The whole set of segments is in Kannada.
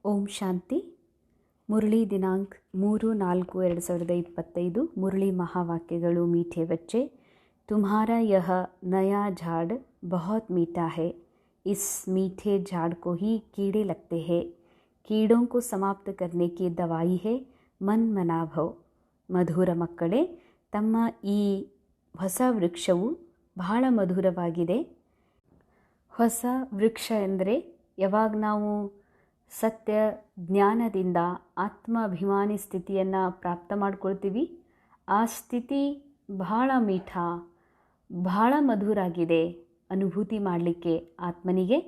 ಓಂ ಶಾಂತಿ. ಮುರಳಿ ದಿನಾಂಕ 3-4-2025. ಮುರಳಿ ಮಹಾವಾಕ್ಯಗಳು. ಮೀಠೆ ಬಚ್ಚೆ, तुम्हारा यह नया झाड़ बहुत मीठा है. इस मीठे झाड़ को ही कीड़े लगते हैं. कीड़ों को समाप्त करने की दवाई है मन ಮನಾಭವ. ಮಧುರ ಮಕ್ಕಳೇ, ತಮ್ಮ ಈ ಹೊಸ ವೃಕ್ಷವು ಬಹಳ ಮಧುರವಾಗಿದೆ. ಹೊಸ ವೃಕ್ಷ ಎಂದರೆ ಯಾವಾಗ ನಾವು ಸತ್ಯ ಜ್ಞಾನದಿಂದ ಆತ್ಮಾಭಿಮಾನಿ ಸ್ಥಿತಿಯನ್ನು ಪ್ರಾಪ್ತ ಮಾಡ್ಕೊಳ್ತೀವಿ, ಆ ಸ್ಥಿತಿ ಬಹಳ ಮೀಠ, ಬಹಳ ಮಧುರಾಗಿದೆ ಅನುಭೂತಿ ಮಾಡಲಿಕ್ಕೆ ಆತ್ಮನಿಗೆ.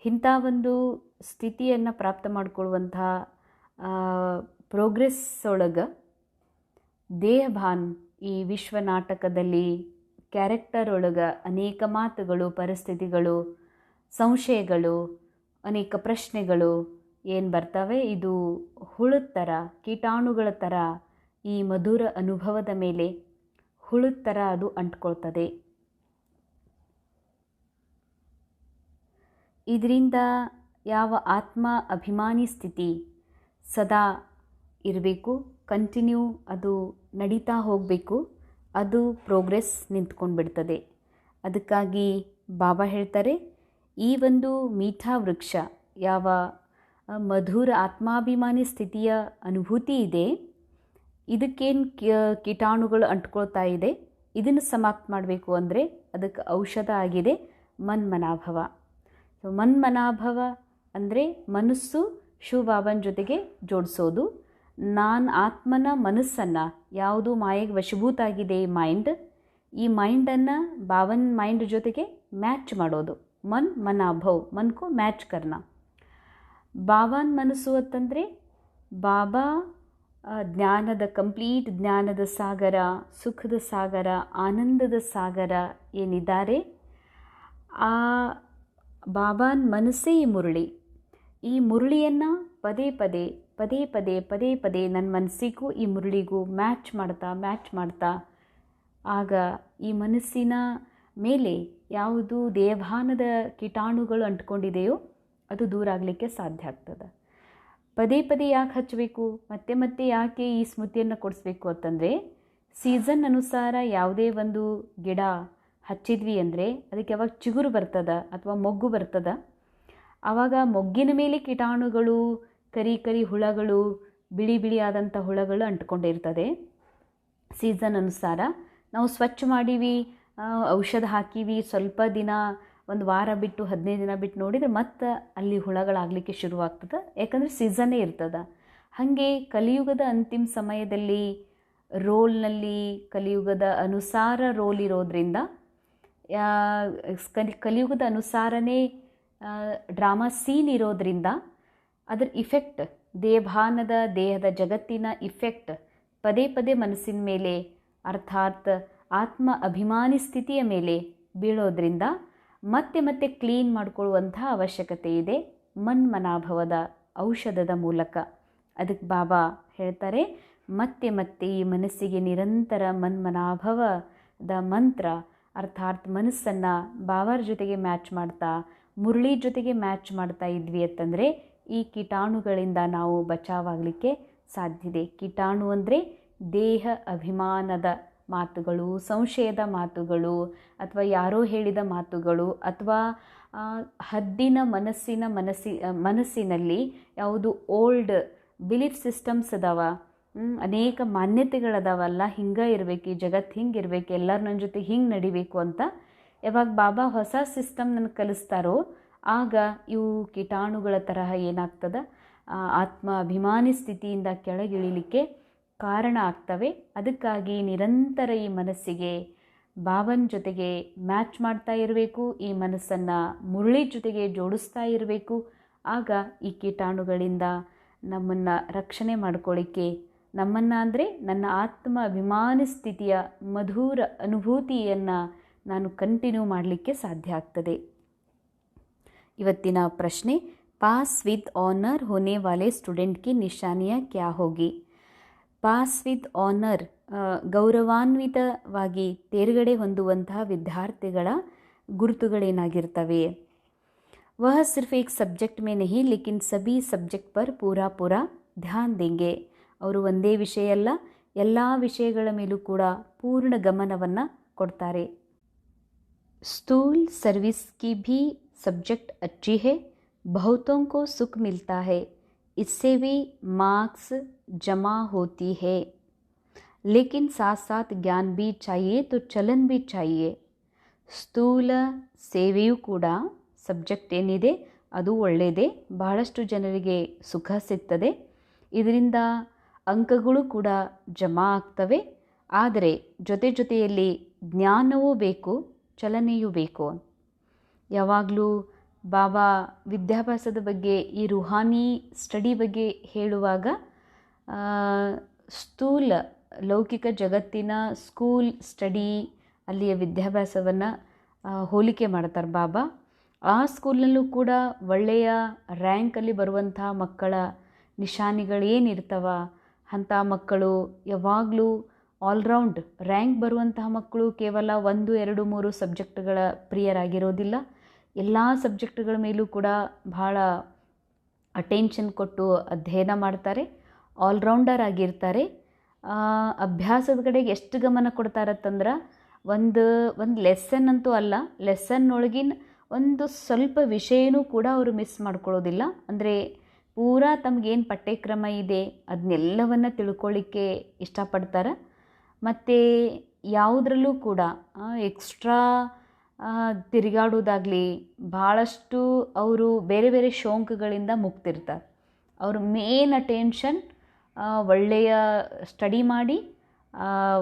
ಇಂಥ ಒಂದು ಸ್ಥಿತಿಯನ್ನು ಪ್ರಾಪ್ತ ಮಾಡಿಕೊಳ್ಳುವಂಥ ಪ್ರೋಗ್ರೆಸ್ ಒಳಗೆ ದೇಹಭಾನ್ ಈ ವಿಶ್ವ ನಾಟಕದಲ್ಲಿ ಕ್ಯಾರೆಕ್ಟರ್ ಒಳಗೆ ಅನೇಕ ಮಾತುಗಳು, ಪರಿಸ್ಥಿತಿಗಳು, ಸಂಶಯಗಳು, ಅನೇಕ ಪ್ರಶ್ನೆಗಳು ಏನು ಬರ್ತವೆ, ಇದು ಹುಳುದ ಥರ, ಕೀಟಾಣುಗಳ ಥರ ಈ ಮಧುರ ಅನುಭವದ ಮೇಲೆ ಹುಳುದ ಥರ ಅದು ಅಂಟ್ಕೊಳ್ತದೆ. ಇದರಿಂದ ಯಾವ ಆತ್ಮ ಅಭಿಮಾನಿ ಸ್ಥಿತಿ ಸದಾ ಇರಬೇಕು, ಕಂಟಿನ್ಯೂ ಅದು ನಡೀತಾ ಹೋಗಬೇಕು, ಅದು ಪ್ರೋಗ್ರೆಸ್ ನಿಂತ್ಕೊಂಡು ಬಿಡ್ತದೆ. ಅದಕ್ಕಾಗಿ ಬಾಬಾ ಹೇಳ್ತಾರೆ, ಈ ಒಂದು ಮೀಠಾ ವೃಕ್ಷ, ಯಾವ ಮಧುರ ಆತ್ಮಾಭಿಮಾನಿ ಸ್ಥಿತಿಯ ಅನುಭೂತಿ ಇದೆ, ಇದಕ್ಕೇನು ಕೀಟಾಣುಗಳು ಅಂಟ್ಕೊಳ್ತಾ ಇದೆ, ಇದನ್ನು ಸಮಾಪ್ತ ಮಾಡಬೇಕು ಅಂದರೆ ಅದಕ್ಕೆ ಔಷಧ ಆಗಿದೆ ಮನ್ಮನಾಭವ. ಸೊ ಮನ್ಮನಾಭವ ಅಂದರೆ ಮನಸ್ಸು ಶಿವಬಾಬನ ಜೊತೆಗೆ ಜೋಡಿಸೋದು. ನಾನು ಆತ್ಮನ ಮನಸ್ಸನ್ನು, ಯಾವುದು ಮಾಯೆಗೆ ವಶಭೂತ ಆಗಿದೆ ಈ ಮೈಂಡನ್ನು ಬಾಬನ ಮೈಂಡ್ ಜೊತೆಗೆ ಮ್ಯಾಚ್ ಮಾಡೋದು. ಮನ್ ಮನಾಭವ್, ಮನ್ ಕೋ ಮ್ಯಾಚ್ ಕರ್ನಾ. ಬಾಬಾನ ಮನಸ್ಸು ಅಂತಂದರೆ ಬಾಬಾ ಜ್ಞಾನದ ಕಂಪ್ಲೀಟ್ ಜ್ಞಾನದ ಸಾಗರ, ಸುಖದ ಸಾಗರ, ಆನಂದದ ಸಾಗರ ಏನಿದ್ದಾರೆ, ಆ ಬಾಬಾನ ಮನಸ್ಸೇ ಈ ಮುರಳಿ. ಈ ಮುರಳಿಯನ್ನು ಪದೇ ಪದೇ ಪದೇ ಪದೇ ಪದೇ ಪದೇ ನನ್ನ ಮನಸ್ಸಿಗೂ ಈ ಮುರಳಿಗೂ ಮ್ಯಾಚ್ ಮಾಡ್ತಾ ಆಗ ಈ ಮನಸ್ಸಿನ ಮೇಲೆ ಯಾವುದು ದೇವಭಾನದ ಕೀಟಾಣುಗಳು ಅಂಟ್ಕೊಂಡಿದೆಯೋ ಅದು ದೂರ ಆಗಲಿಕ್ಕೆ ಸಾಧ್ಯ ಆಗ್ತದೆ. ಪದೇ ಪದೇ ಯಾಕೆ ಹಚ್ಚಬೇಕು, ಮತ್ತೆ ಮತ್ತೆ ಯಾಕೆ ಈ ಸ್ಮೃತಿಯನ್ನು ಕೊಡಿಸ್ಬೇಕು ಅಂತಂದರೆ, ಸೀಸನ್ ಅನುಸಾರ ಯಾವುದೇ ಒಂದು ಗಿಡ ಹಚ್ಚಿದ್ವಿ ಅಂದರೆ ಅದಕ್ಕೆ ಯಾವಾಗ ಚಿಗುರು ಬರ್ತದೆ ಅಥವಾ ಮೊಗ್ಗು ಬರ್ತದೆ, ಆವಾಗ ಮೊಗ್ಗಿನ ಮೇಲೆ ಕೀಟಾಣುಗಳು, ಕರಿ ಹುಳಗಳು, ಬಿಳಿ ಆದಂಥ ಹುಳಗಳು ಅಂಟ್ಕೊಂಡಿರ್ತದೆ. ಸೀಸನ್ ಅನುಸಾರ ನಾವು ಸ್ವಚ್ಛ ಮಾಡೀವಿ, ಔಷಧ ಹಾಕೀವಿ, ಸ್ವಲ್ಪ ದಿನ, ಒಂದು ವಾರ ಬಿಟ್ಟು 15 ದಿನ ಬಿಟ್ಟು ನೋಡಿದರೆ ಮತ್ತೆ ಅಲ್ಲಿ ಹುಳಗಳಾಗಲಿಕ್ಕೆ ಶುರುವಾಗ್ತದೆ. ಯಾಕಂದರೆ ಸೀಸನ್ನೇ ಇರ್ತದೆ. ಹಾಗೆ ಕಲಿಯುಗದ ಅಂತಿಮ ಸಮಯದಲ್ಲಿ ರೋಲ್ನಲ್ಲಿ ಕಲಿಯುಗದ ಅನುಸಾರ ರೋಲ್ ಇರೋದ್ರಿಂದ, ಕಲಿಯುಗದ ಅನುಸಾರನೇ ಡ್ರಾಮಾ ಸೀನ್ ಇರೋದ್ರಿಂದ ಅದರ ಇಫೆಕ್ಟ್, ದೇಹದ ಜಗತ್ತಿನ ಇಫೆಕ್ಟ್ ಪದೇ ಪದೇ ಮನಸ್ಸಿನ ಮೇಲೆ, ಅರ್ಥಾತ್ ಆತ್ಮ ಅಭಿಮಾನಿ ಸ್ಥಿತಿಯ ಮೇಲೆ ಬೀಳೋದ್ರಿಂದ ಮತ್ತೆ ಮತ್ತೆ ಕ್ಲೀನ್ ಮಾಡಿಕೊಳ್ಳುವಂಥ ಅವಶ್ಯಕತೆ ಇದೆ ಮನ್ಮನಾಭವದ ಔಷಧದ ಮೂಲಕ. ಅದಕ್ಕೆ ಬಾಬಾ ಹೇಳ್ತಾರೆ, ಮತ್ತೆ ಮತ್ತೆ ಈ ಮನಸ್ಸಿಗೆ ನಿರಂತರ ಮನ್ಮನಾಭವದ ಮಂತ್ರ, ಅರ್ಥಾತ್ ಮನಸ್ಸನ್ನು ಬಾಬಾರ ಜೊತೆಗೆ ಮ್ಯಾಚ್ ಮಾಡ್ತಾ, ಮುರಳಿ ಜೊತೆಗೆ ಮ್ಯಾಚ್ ಮಾಡ್ತಾ ಇದ್ವಿ ಅಂತಂದರೆ ಈ ಕೀಟಾಣುಗಳಿಂದ ನಾವು ಬಚಾವಾಗಲಿಕ್ಕೆ ಸಾಧ್ಯತೆ. ಕೀಟಾಣು ಅಂದರೆ ದೇಹ ಅಭಿಮಾನದ ಮಾತುಗಳು, ಸಂಶಯದ ಮಾತುಗಳು, ಅಥವಾ ಯಾರೋ ಹೇಳಿದ ಮಾತುಗಳು, ಅಥವಾ ಹದ್ದಿನ ಮನಸ್ಸಿನಲ್ಲಿ ಯಾವುದು ಓಲ್ಡ್ ಬಿಲೀಫ್ ಸಿಸ್ಟಮ್ಸ್ ಅದಾವ, ಅನೇಕ ಮಾನ್ಯತೆಗಳದಾವಲ್ಲ, ಹಿಂಗೆ ಇರಬೇಕು, ಈ ಜಗತ್ತು ಹಿಂಗೆ ಇರಬೇಕು, ಎಲ್ಲರೂ ನನ್ನ ಜೊತೆ ಹಿಂಗೆ ನಡಿಬೇಕು ಅಂತ ಯಾವಾಗ ಬಾಬಾ ಹೊಸ ಸಿಸ್ಟಮ್ ನನಗೆ ಕಲಿಸ್ತಾರೋ ಆಗ ಇವು ಕೀಟಾಣುಗಳ ತರಹ ಏನಾಗ್ತದೆ, ಆತ್ಮ ಅಭಿಮಾನಿ ಸ್ಥಿತಿಯಿಂದ ಕೆಳಗಿಳಿಲಿಕ್ಕೆ ಕಾರಣ ಆಗ್ತವೆ. ಅದಕ್ಕಾಗಿ ನಿರಂತರ ಈ ಮನಸ್ಸಿಗೆ ಬಾಬನ ಜೊತೆಗೆ ಮ್ಯಾಚ್ ಮಾಡ್ತಾ ಇರಬೇಕು, ಈ ಮನಸ್ಸನ್ನು ಮುರಳಿ ಜೊತೆಗೆ ಜೋಡಿಸ್ತಾ ಇರಬೇಕು. ಆಗ ಈ ಕೀಟಾಣುಗಳಿಂದ ನಮ್ಮನ್ನು ರಕ್ಷಣೆ ಮಾಡ್ಕೊಳ್ಳಿಕ್ಕೆ, ನಮ್ಮನ್ನು ಅಂದರೆ ನನ್ನ ಆತ್ಮ ಅಭಿಮಾನಿ ಸ್ಥಿತಿಯ ಮಧುರ ಅನುಭೂತಿಯನ್ನು ನಾನು ಕಂಟಿನ್ಯೂ ಮಾಡಲಿಕ್ಕೆ ಸಾಧ್ಯ ಆಗ್ತದೆ. ಇವತ್ತಿನ ಪ್ರಶ್ನೆ, ಪಾಸ್ ವಿತ್ ಆನರ್ ಹೋನೆ ವಾಲೆ ಸ್ಟೂಡೆಂಟ್ ಕಿ ನಿಶಾನಿಯಾ ಕ್ಯಾ ಹೋಗಿ? ಪಾಸ್ ವಿತ್ ಆನರ್, ಗೌರವಾನ್ವಿತವಾಗಿ ತೇರ್ಗಡೆ ಹೊಂದುವಂತಹ ವಿದ್ಯಾರ್ಥಿಗಳ ಗುರುತುಗಳೇನಾಗಿರ್ತವೆ? वह सिर्फ एक सब्जेक्ट में नहीं लेकिन सभी सब्जेक्ट पर पूरा पूरा ध्यान देंगे. ಅವರು ಒಂದೇ ವಿಷಯ ಅಲ್ಲ, ಎಲ್ಲ ವಿಷಯಗಳ ಮೇಲೂ ಕೂಡ ಪೂರ್ಣ ಗಮನವನ್ನು ಕೊಡ್ತಾರೆ. स्थूल सर्विस की भी सब्जेक्ट अच्छी है, बहुतों को सुख मिलता है, इससे भी मार्क्स जमा होती है, लेकिन साथ साथ ज्ञान भी चाहिए तो चलन भी चाहिए. ಸ್ಥೂಲ ಸೇವೆಯೂ ಕೂಡ ಸಬ್ಜೆಕ್ಟ್ ಏನಿದೆ ಅದು ಒಳ್ಳೆಯದೇ, ಬಹಳಷ್ಟು ಜನರಿಗೆ ಸುಖ ಸಿಗ್ತದೆ, ಇದರಿಂದ ಅಂಕಗಳು ಕೂಡ ಜಮಾ ಆಗ್ತವೆ. ಆದರೆ ಜೊತೆ ಜೊತೆಯಲ್ಲಿ ಜ್ಞಾನವೂ ಬೇಕು, ಚಲನೆಯೂ ಬೇಕು. ಯಾವಾಗಲೂ ಬಾಬಾ ವಿದ್ಯಾಭ್ಯಾಸದ ಬಗ್ಗೆ, ಈ ರುಹಾನಿ ಸ್ಟಡಿ ಬಗ್ಗೆ ಹೇಳುವಾಗ ಸ್ಥೂಲ ಲೌಕಿಕ ಜಗತ್ತಿನ ಸ್ಕೂಲ್ ಸ್ಟಡಿ, ಅಲ್ಲಿಯ ವಿದ್ಯಾಭ್ಯಾಸವನ್ನು ಹೋಲಿಕೆ ಮಾಡ್ತಾರೆ ಬಾಬಾ. ಆ ಸ್ಕೂಲ್ನಲ್ಲೂ ಕೂಡ ಒಳ್ಳೆಯ ರ್ಯಾಂಕಲ್ಲಿ ಬರುವಂಥ ಮಕ್ಕಳ ನಿಶಾನಿಗಳೇನಿರ್ತವ, ಅಂಥ ಮಕ್ಕಳು ಯಾವಾಗಲೂ ಆಲ್ರೌಂಡ್ ರ್ಯಾಂಕ್ ಬರುವಂತಹ ಮಕ್ಕಳು ಕೇವಲ 1, 2, 3 ಸಬ್ಜೆಕ್ಟ್ಗಳ ಪ್ರಿಯರಾಗಿರೋದಿಲ್ಲ. ಎಲ್ಲ ಸಬ್ಜೆಕ್ಟ್ಗಳ ಮೇಲೂ ಕೂಡ ಬಹಳ ಅಟೆನ್ಷನ್ ಕೊಟ್ಟು ಅಧ್ಯಯನ ಮಾಡ್ತಾರೆ, ಆಲ್ರೌಂಡರ್ ಆಗಿರ್ತಾರೆ. ಅಭ್ಯಾಸದ ಕಡೆಗೆ ಎಷ್ಟು ಗಮನ ಕೊಡ್ತಾರತ್ತಂದ್ರೆ ಒಂದು ಲೆಸನ್ ಅಂತೂ ಅಲ್ಲ, ಲೆಸನ್ನೊಳಗಿನ ಒಂದು ಸ್ವಲ್ಪ ವಿಷಯನೂ ಕೂಡ ಅವರು ಮಿಸ್ ಮಾಡ್ಕೊಳ್ಳೋದಿಲ್ಲ. ಅಂದರೆ ಪೂರಾ ತಮಗೇನು ಪಠ್ಯಕ್ರಮ ಇದೆ ಅದನ್ನೆಲ್ಲವನ್ನು ತಿಳ್ಕೊಳ್ಳಿಕ್ಕೆ ಇಷ್ಟಪಡ್ತಾರೆ. ಮತ್ತು ಯಾವುದ್ರಲ್ಲೂ ಕೂಡ ಎಕ್ಸ್ಟ್ರಾ ತಿರುಗಾಡೋದಾಗಲಿ, ಭಾಳಷ್ಟು ಅವರು ಬೇರೆ ಬೇರೆ ಶೋಂಕಗಳಿಂದ ಮುಕ್ತಿರ್ತಾರೆ. ಅವರು ಮೇನ್ ಅಟೆನ್ಷನ್ ಒಳ್ಳೆಯ ಸ್ಟಡಿ ಮಾಡಿ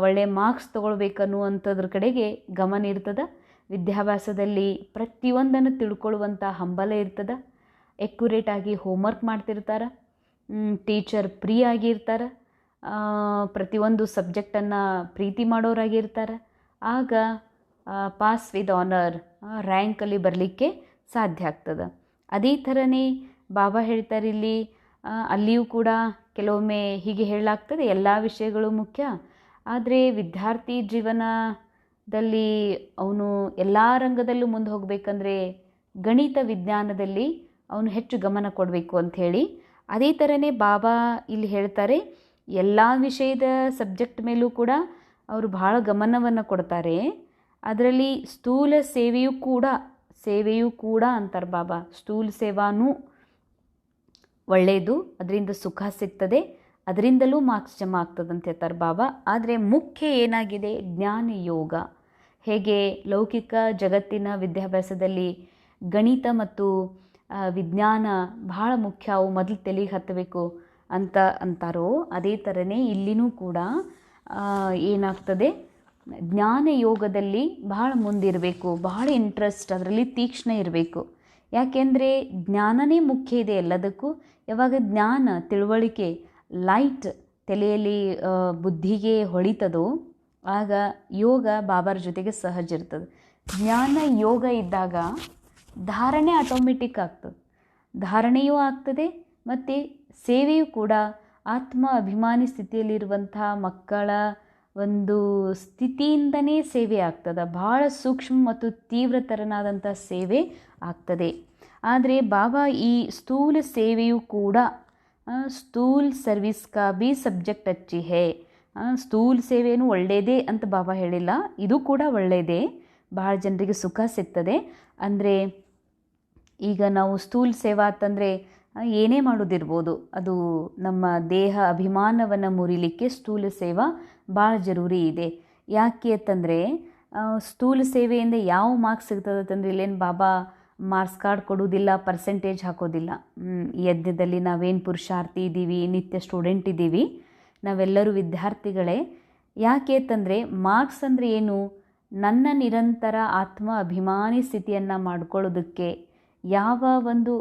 ಒಳ್ಳೆಯ ಮಾರ್ಕ್ಸ್ ತೊಗೊಳ್ಬೇಕನ್ನುವಂಥದ್ರ ಕಡೆಗೆ ಗಮನ ಇರ್ತದೆ. ವಿದ್ಯಾಭ್ಯಾಸದಲ್ಲಿ ಪ್ರತಿಯೊಂದನ್ನು ತಿಳ್ಕೊಳ್ಳುವಂಥ ಹಂಬಲ ಇರ್ತದೆ. ಎಕ್ಯುರೇಟಾಗಿ ಹೋಮ್ವರ್ಕ್ ಮಾಡ್ತಿರ್ತಾರೆ, ಟೀಚರ್ ಫ್ರೀ ಆಗಿರ್ತಾರೆ, ಪ್ರತಿಯೊಂದು ಸಬ್ಜೆಕ್ಟನ್ನು ಪ್ರೀತಿ ಮಾಡೋರಾಗಿರ್ತಾರೆ. ಆಗ ಪಾಸ್ ವಿತ್ ಆನರ್ ರ್ಯಾಂಕಲ್ಲಿ ಬರಲಿಕ್ಕೆ ಸಾಧ್ಯ ಆಗ್ತದೆ. ಅದೇ ಥರನೇ ಬಾಬಾ ಹೇಳ್ತಾರೆ ಇಲ್ಲಿ, ಅಲ್ಲಿಯೂ ಕೂಡ ಕೆಲವೊಮ್ಮೆ ಹೀಗೆ ಹೇಳಲಾಗ್ತದೆ, ಎಲ್ಲ ವಿಷಯಗಳು ಮುಖ್ಯ, ಆದರೆ ವಿದ್ಯಾರ್ಥಿ ಜೀವನದಲ್ಲಿ ಅವನು ಎಲ್ಲ ರಂಗದಲ್ಲೂ ಮುಂದೆ ಹೋಗಬೇಕಂದ್ರೆ ಗಣಿತ ವಿಜ್ಞಾನದಲ್ಲಿ ಅವನು ಹೆಚ್ಚು ಗಮನ ಕೊಡಬೇಕು ಅಂಥೇಳಿ. ಅದೇ ಥರನೇ ಬಾಬಾ ಇಲ್ಲಿ ಹೇಳ್ತಾರೆ, ಎಲ್ಲ ವಿಷಯದ ಸಬ್ಜೆಕ್ಟ್ ಮೇಲೂ ಕೂಡ ಅವರು ಭಾಳ ಗಮನವನ್ನು ಕೊಡ್ತಾರೆ. ಅದರಲ್ಲಿ ಸ್ಥೂಲ ಸೇವೆಯೂ ಕೂಡ ಅಂತಾರೆ ಬಾಬಾ. ಸ್ಥೂಲ ಸೇವಾನೂ ಒಳ್ಳೆಯದು, ಅದರಿಂದ ಸುಖ ಸಿಗ್ತದೆ, ಅದರಿಂದಲೂ ಮಾರ್ಕ್ಸ್ ಜಮಾ ಆಗ್ತದಂತ ಹೇಳ್ತಾರೆ ಬಾಬಾ. ಆದರೆ ಮುಖ್ಯ ಏನಾಗಿದೆ, ಜ್ಞಾನ ಯೋಗ. ಹೇಗೆ ಲೌಕಿಕ ಜಗತ್ತಿನ ವಿದ್ಯಾಭ್ಯಾಸದಲ್ಲಿ ಗಣಿತ ಮತ್ತು ವಿಜ್ಞಾನ ಬಹಳ ಮುಖ್ಯ, ಅವು ಮೊದಲು ತಲೆಗೆ ಹತ್ತಬೇಕು ಅಂತ ಅಂತಾರೋ, ಅದೇ ಥರನೇ ಇಲ್ಲಿನೂ ಕೂಡ ಏನಾಗ್ತದೆ, ಜ್ಞಾನ ಯೋಗದಲ್ಲಿ ಬಹಳ ಮುಂದಿರಬೇಕು, ಬಹಳ ಇಂಟ್ರೆಸ್ಟ್, ಅದರಲ್ಲಿ ತೀಕ್ಷ್ಣ ಇರಬೇಕು. ಯಾಕೆಂದರೆ ಜ್ಞಾನನೇ ಮುಖ್ಯ ಇದೆ ಎಲ್ಲದಕ್ಕೂ. ಯಾವಾಗ ಜ್ಞಾನ, ತಿಳುವಳಿಕೆ, ಲೈಟ್ ತಲೆಯಲ್ಲಿ ಬುದ್ಧಿಗೆ ಹೊಳಿತದೋ ಆಗ ಯೋಗ ಬಾಬಾರ ಜೊತೆಗೆ ಸಹಜ ಇರ್ತದೆ. ಜ್ಞಾನ ಯೋಗ ಇದ್ದಾಗ ಧಾರಣೆ ಆಟೋಮೆಟಿಕ್ ಆಗ್ತದೆ, ಧಾರಣೆಯೂ ಆಗ್ತದೆ ಮತ್ತು ಸೇವೆಯೂ ಕೂಡ. ಆತ್ಮ ಅಭಿಮಾನಿ ಸ್ಥಿತಿಯಲ್ಲಿರುವಂಥ ಮಕ್ಕಳ ಒಂದು ಸ್ಥಿತಿಯಿಂದನೇ ಸೇವೆ ಆಗ್ತದೆ, ಭಾಳ ಸೂಕ್ಷ್ಮ ಮತ್ತು ತೀವ್ರತರನಾದಂಥ ಸೇವೆ ಆಗ್ತದೆ. ಆದರೆ ಬಾಬಾ ಈ ಸ್ಥೂಲ ಸೇವೆಯೂ ಕೂಡ ಸ್ಥೂಲ್ ಸರ್ವಿಸ್ ಕಾ ಬಿ ಸಬ್ಜೆಕ್ಟ್ ಅಚ್ಚಿ ಹೇ, ಸ್ಥೂಲ್ ಸೇವೆಯೂ ಒಳ್ಳೆಯದೇ ಅಂತ ಬಾಬಾ ಹೇಳಿಲ್ಲ, ಇದು ಕೂಡ ಒಳ್ಳೆಯದೇ, ಭಾಳ ಜನರಿಗೆ ಸುಖ ಸಿಗ್ತದೆ. ಅಂದರೆ ಈಗ ನಾವು ಸ್ಥೂಲ ಸೇವಾ ಅಂತಂದರೆ ಏನೇ ಮಾಡೋದಿರ್ಬೋದು, ಅದು ನಮ್ಮ ದೇಹ ಅಭಿಮಾನವನ್ನು ಮುರಿಲಿಕ್ಕೆ ಸ್ಥೂಲ ಸೇವಾ ಭಾಳ ಜರೂರಿ ಇದೆ. ಯಾಕೆ ಅಂತಂದರೆ ಸ್ಥೂಲ ಸೇವೆಯಿಂದ ಯಾವ ಮಾರ್ಕ್ಸ್ ಸಿಗ್ತದೆ ಅಂತಂದರೆ ಇಲ್ಲೇನು ಬಾಬಾ ಮಾರ್ಕ್ಸ್ ಕಾರ್ಡ್ ಕೊಡೋದಿಲ್ಲ, ಪರ್ಸೆಂಟೇಜ್ ಹಾಕೋದಿಲ್ಲ. ಯಜ್ಞದಲ್ಲಿ ನಾವೇನು ಪುರುಷಾರ್ಥಿ ಇದ್ದೀವಿ, ನಿತ್ಯ ಸ್ಟೂಡೆಂಟ್ ಇದ್ದೀವಿ, ನಾವೆಲ್ಲರೂ ವಿದ್ಯಾರ್ಥಿಗಳೇ. ಯಾಕೆ ಅಂತಂದರೆ ಮಾರ್ಕ್ಸ್ ಅಂದರೆ ಏನು, ನನ್ನ ನಿರಂತರ ಆತ್ಮ ಅಭಿಮಾನಿ ಸ್ಥಿತಿಯನ್ನು ಮಾಡ್ಕೊಳ್ಳೋದಕ್ಕೆ ಯಾವ ಒಂದು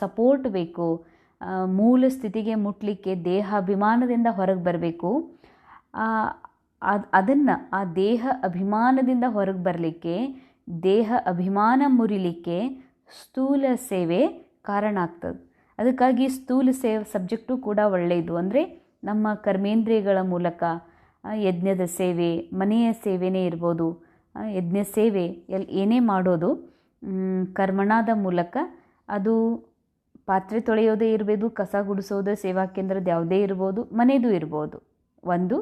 ಸಪೋರ್ಟ್ ಬೇಕು, ಮೂಲ ಸ್ಥಿತಿಗೆ ಮುಟ್ಲಿಕ್ಕೆ ದೇಹ ಅಭಿಮಾನದಿಂದ ಹೊರಗೆ ಬರಬೇಕು. ಅದನ್ನು ಆ ದೇಹ ಅಭಿಮಾನದಿಂದ ಹೊರಗೆ ಬರಲಿಕ್ಕೆ, ದೇಹ ಅಭಿಮಾನ ಮುರಿಲಿಕ್ಕೆ ಸ್ಥೂಲ ಸೇವೆ ಕಾರಣ ಆಗ್ತದೆ. ಅದಕ್ಕಾಗಿ ಸ್ಥೂಲ ಸಬ್ಜೆಕ್ಟು ಕೂಡ ಒಳ್ಳೆಯದು. ಅಂದರೆ ನಮ್ಮ ಕರ್ಮೇಂದ್ರಿಯಗಳ ಮೂಲಕ ಯಜ್ಞದ ಸೇವೆ, ಮನೆಯ ಸೇವೆನೇ ಇರ್ಬೋದು, ಯಜ್ಞ ಸೇವೆ ಏನೇ ಮಾಡೋದು ಕರ್ಮಣದ ಮೂಲಕ, ಅದು ಪಾತ್ರೆ ತೊಳೆಯೋದೇ ಇರ್ಬೋದು, ಕಸ ಗುಡಿಸೋದು, ಸೇವಾ ಕೇಂದ್ರದ ಯಾವುದೇ ಇರ್ಬೋದು, ಮನೆಯದು ಇರ್ಬೋದು. ಒಂದು.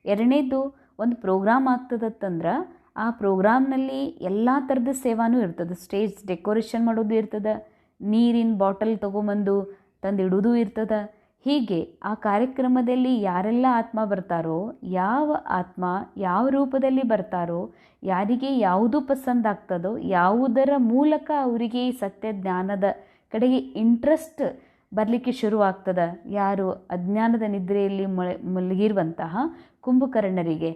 ಎರಡನೇದು, ಒಂದು ಪ್ರೋಗ್ರಾಮ್ ಆಗ್ತದತ್ತಂದ್ರೆ ಆ ಪ್ರೋಗ್ರಾಮ್ನಲ್ಲಿ ಎಲ್ಲ ಥರದ ಸೇವಾನೂ ಇರ್ತದೆ. ಸ್ಟೇಜ್ ಡೆಕೋರೇಷನ್ ಮಾಡೋದು ಇರ್ತದೆ, ನೀರಿನ ಬಾಟಲ್ ತೊಗೊಂಬಂದು ತಂದು ಇಡೋದು ಇರ್ತದೆ. ಹೀಗೆ ಆ ಕಾರ್ಯಕ್ರಮದಲ್ಲಿ ಯಾರೆಲ್ಲ ಆತ್ಮ ಬರ್ತಾರೋ, ಯಾವ ಆತ್ಮ ಯಾವ ರೂಪದಲ್ಲಿ ಬರ್ತಾರೋ, ಯಾರಿಗೆ ಯಾವುದು ಪಸಂದ್ ಆಗ್ತದೋ, ಯಾವುದರ ಮೂಲಕ ಅವರಿಗೆ ಸತ್ಯ ಜ್ಞಾನದ ಕಡೆಗೆ ಇಂಟ್ರೆಸ್ಟ್ ಬರಲಿಕ್ಕೆ ಶುರುವಾಗ್ತದೆ, ಯಾರು ಅಜ್ಞಾನದ ನಿದ್ರೆಯಲ್ಲಿ ಮಲಗಿರುವಂತಹ ಕುಂಭಕರ್ಣರಿಗೆ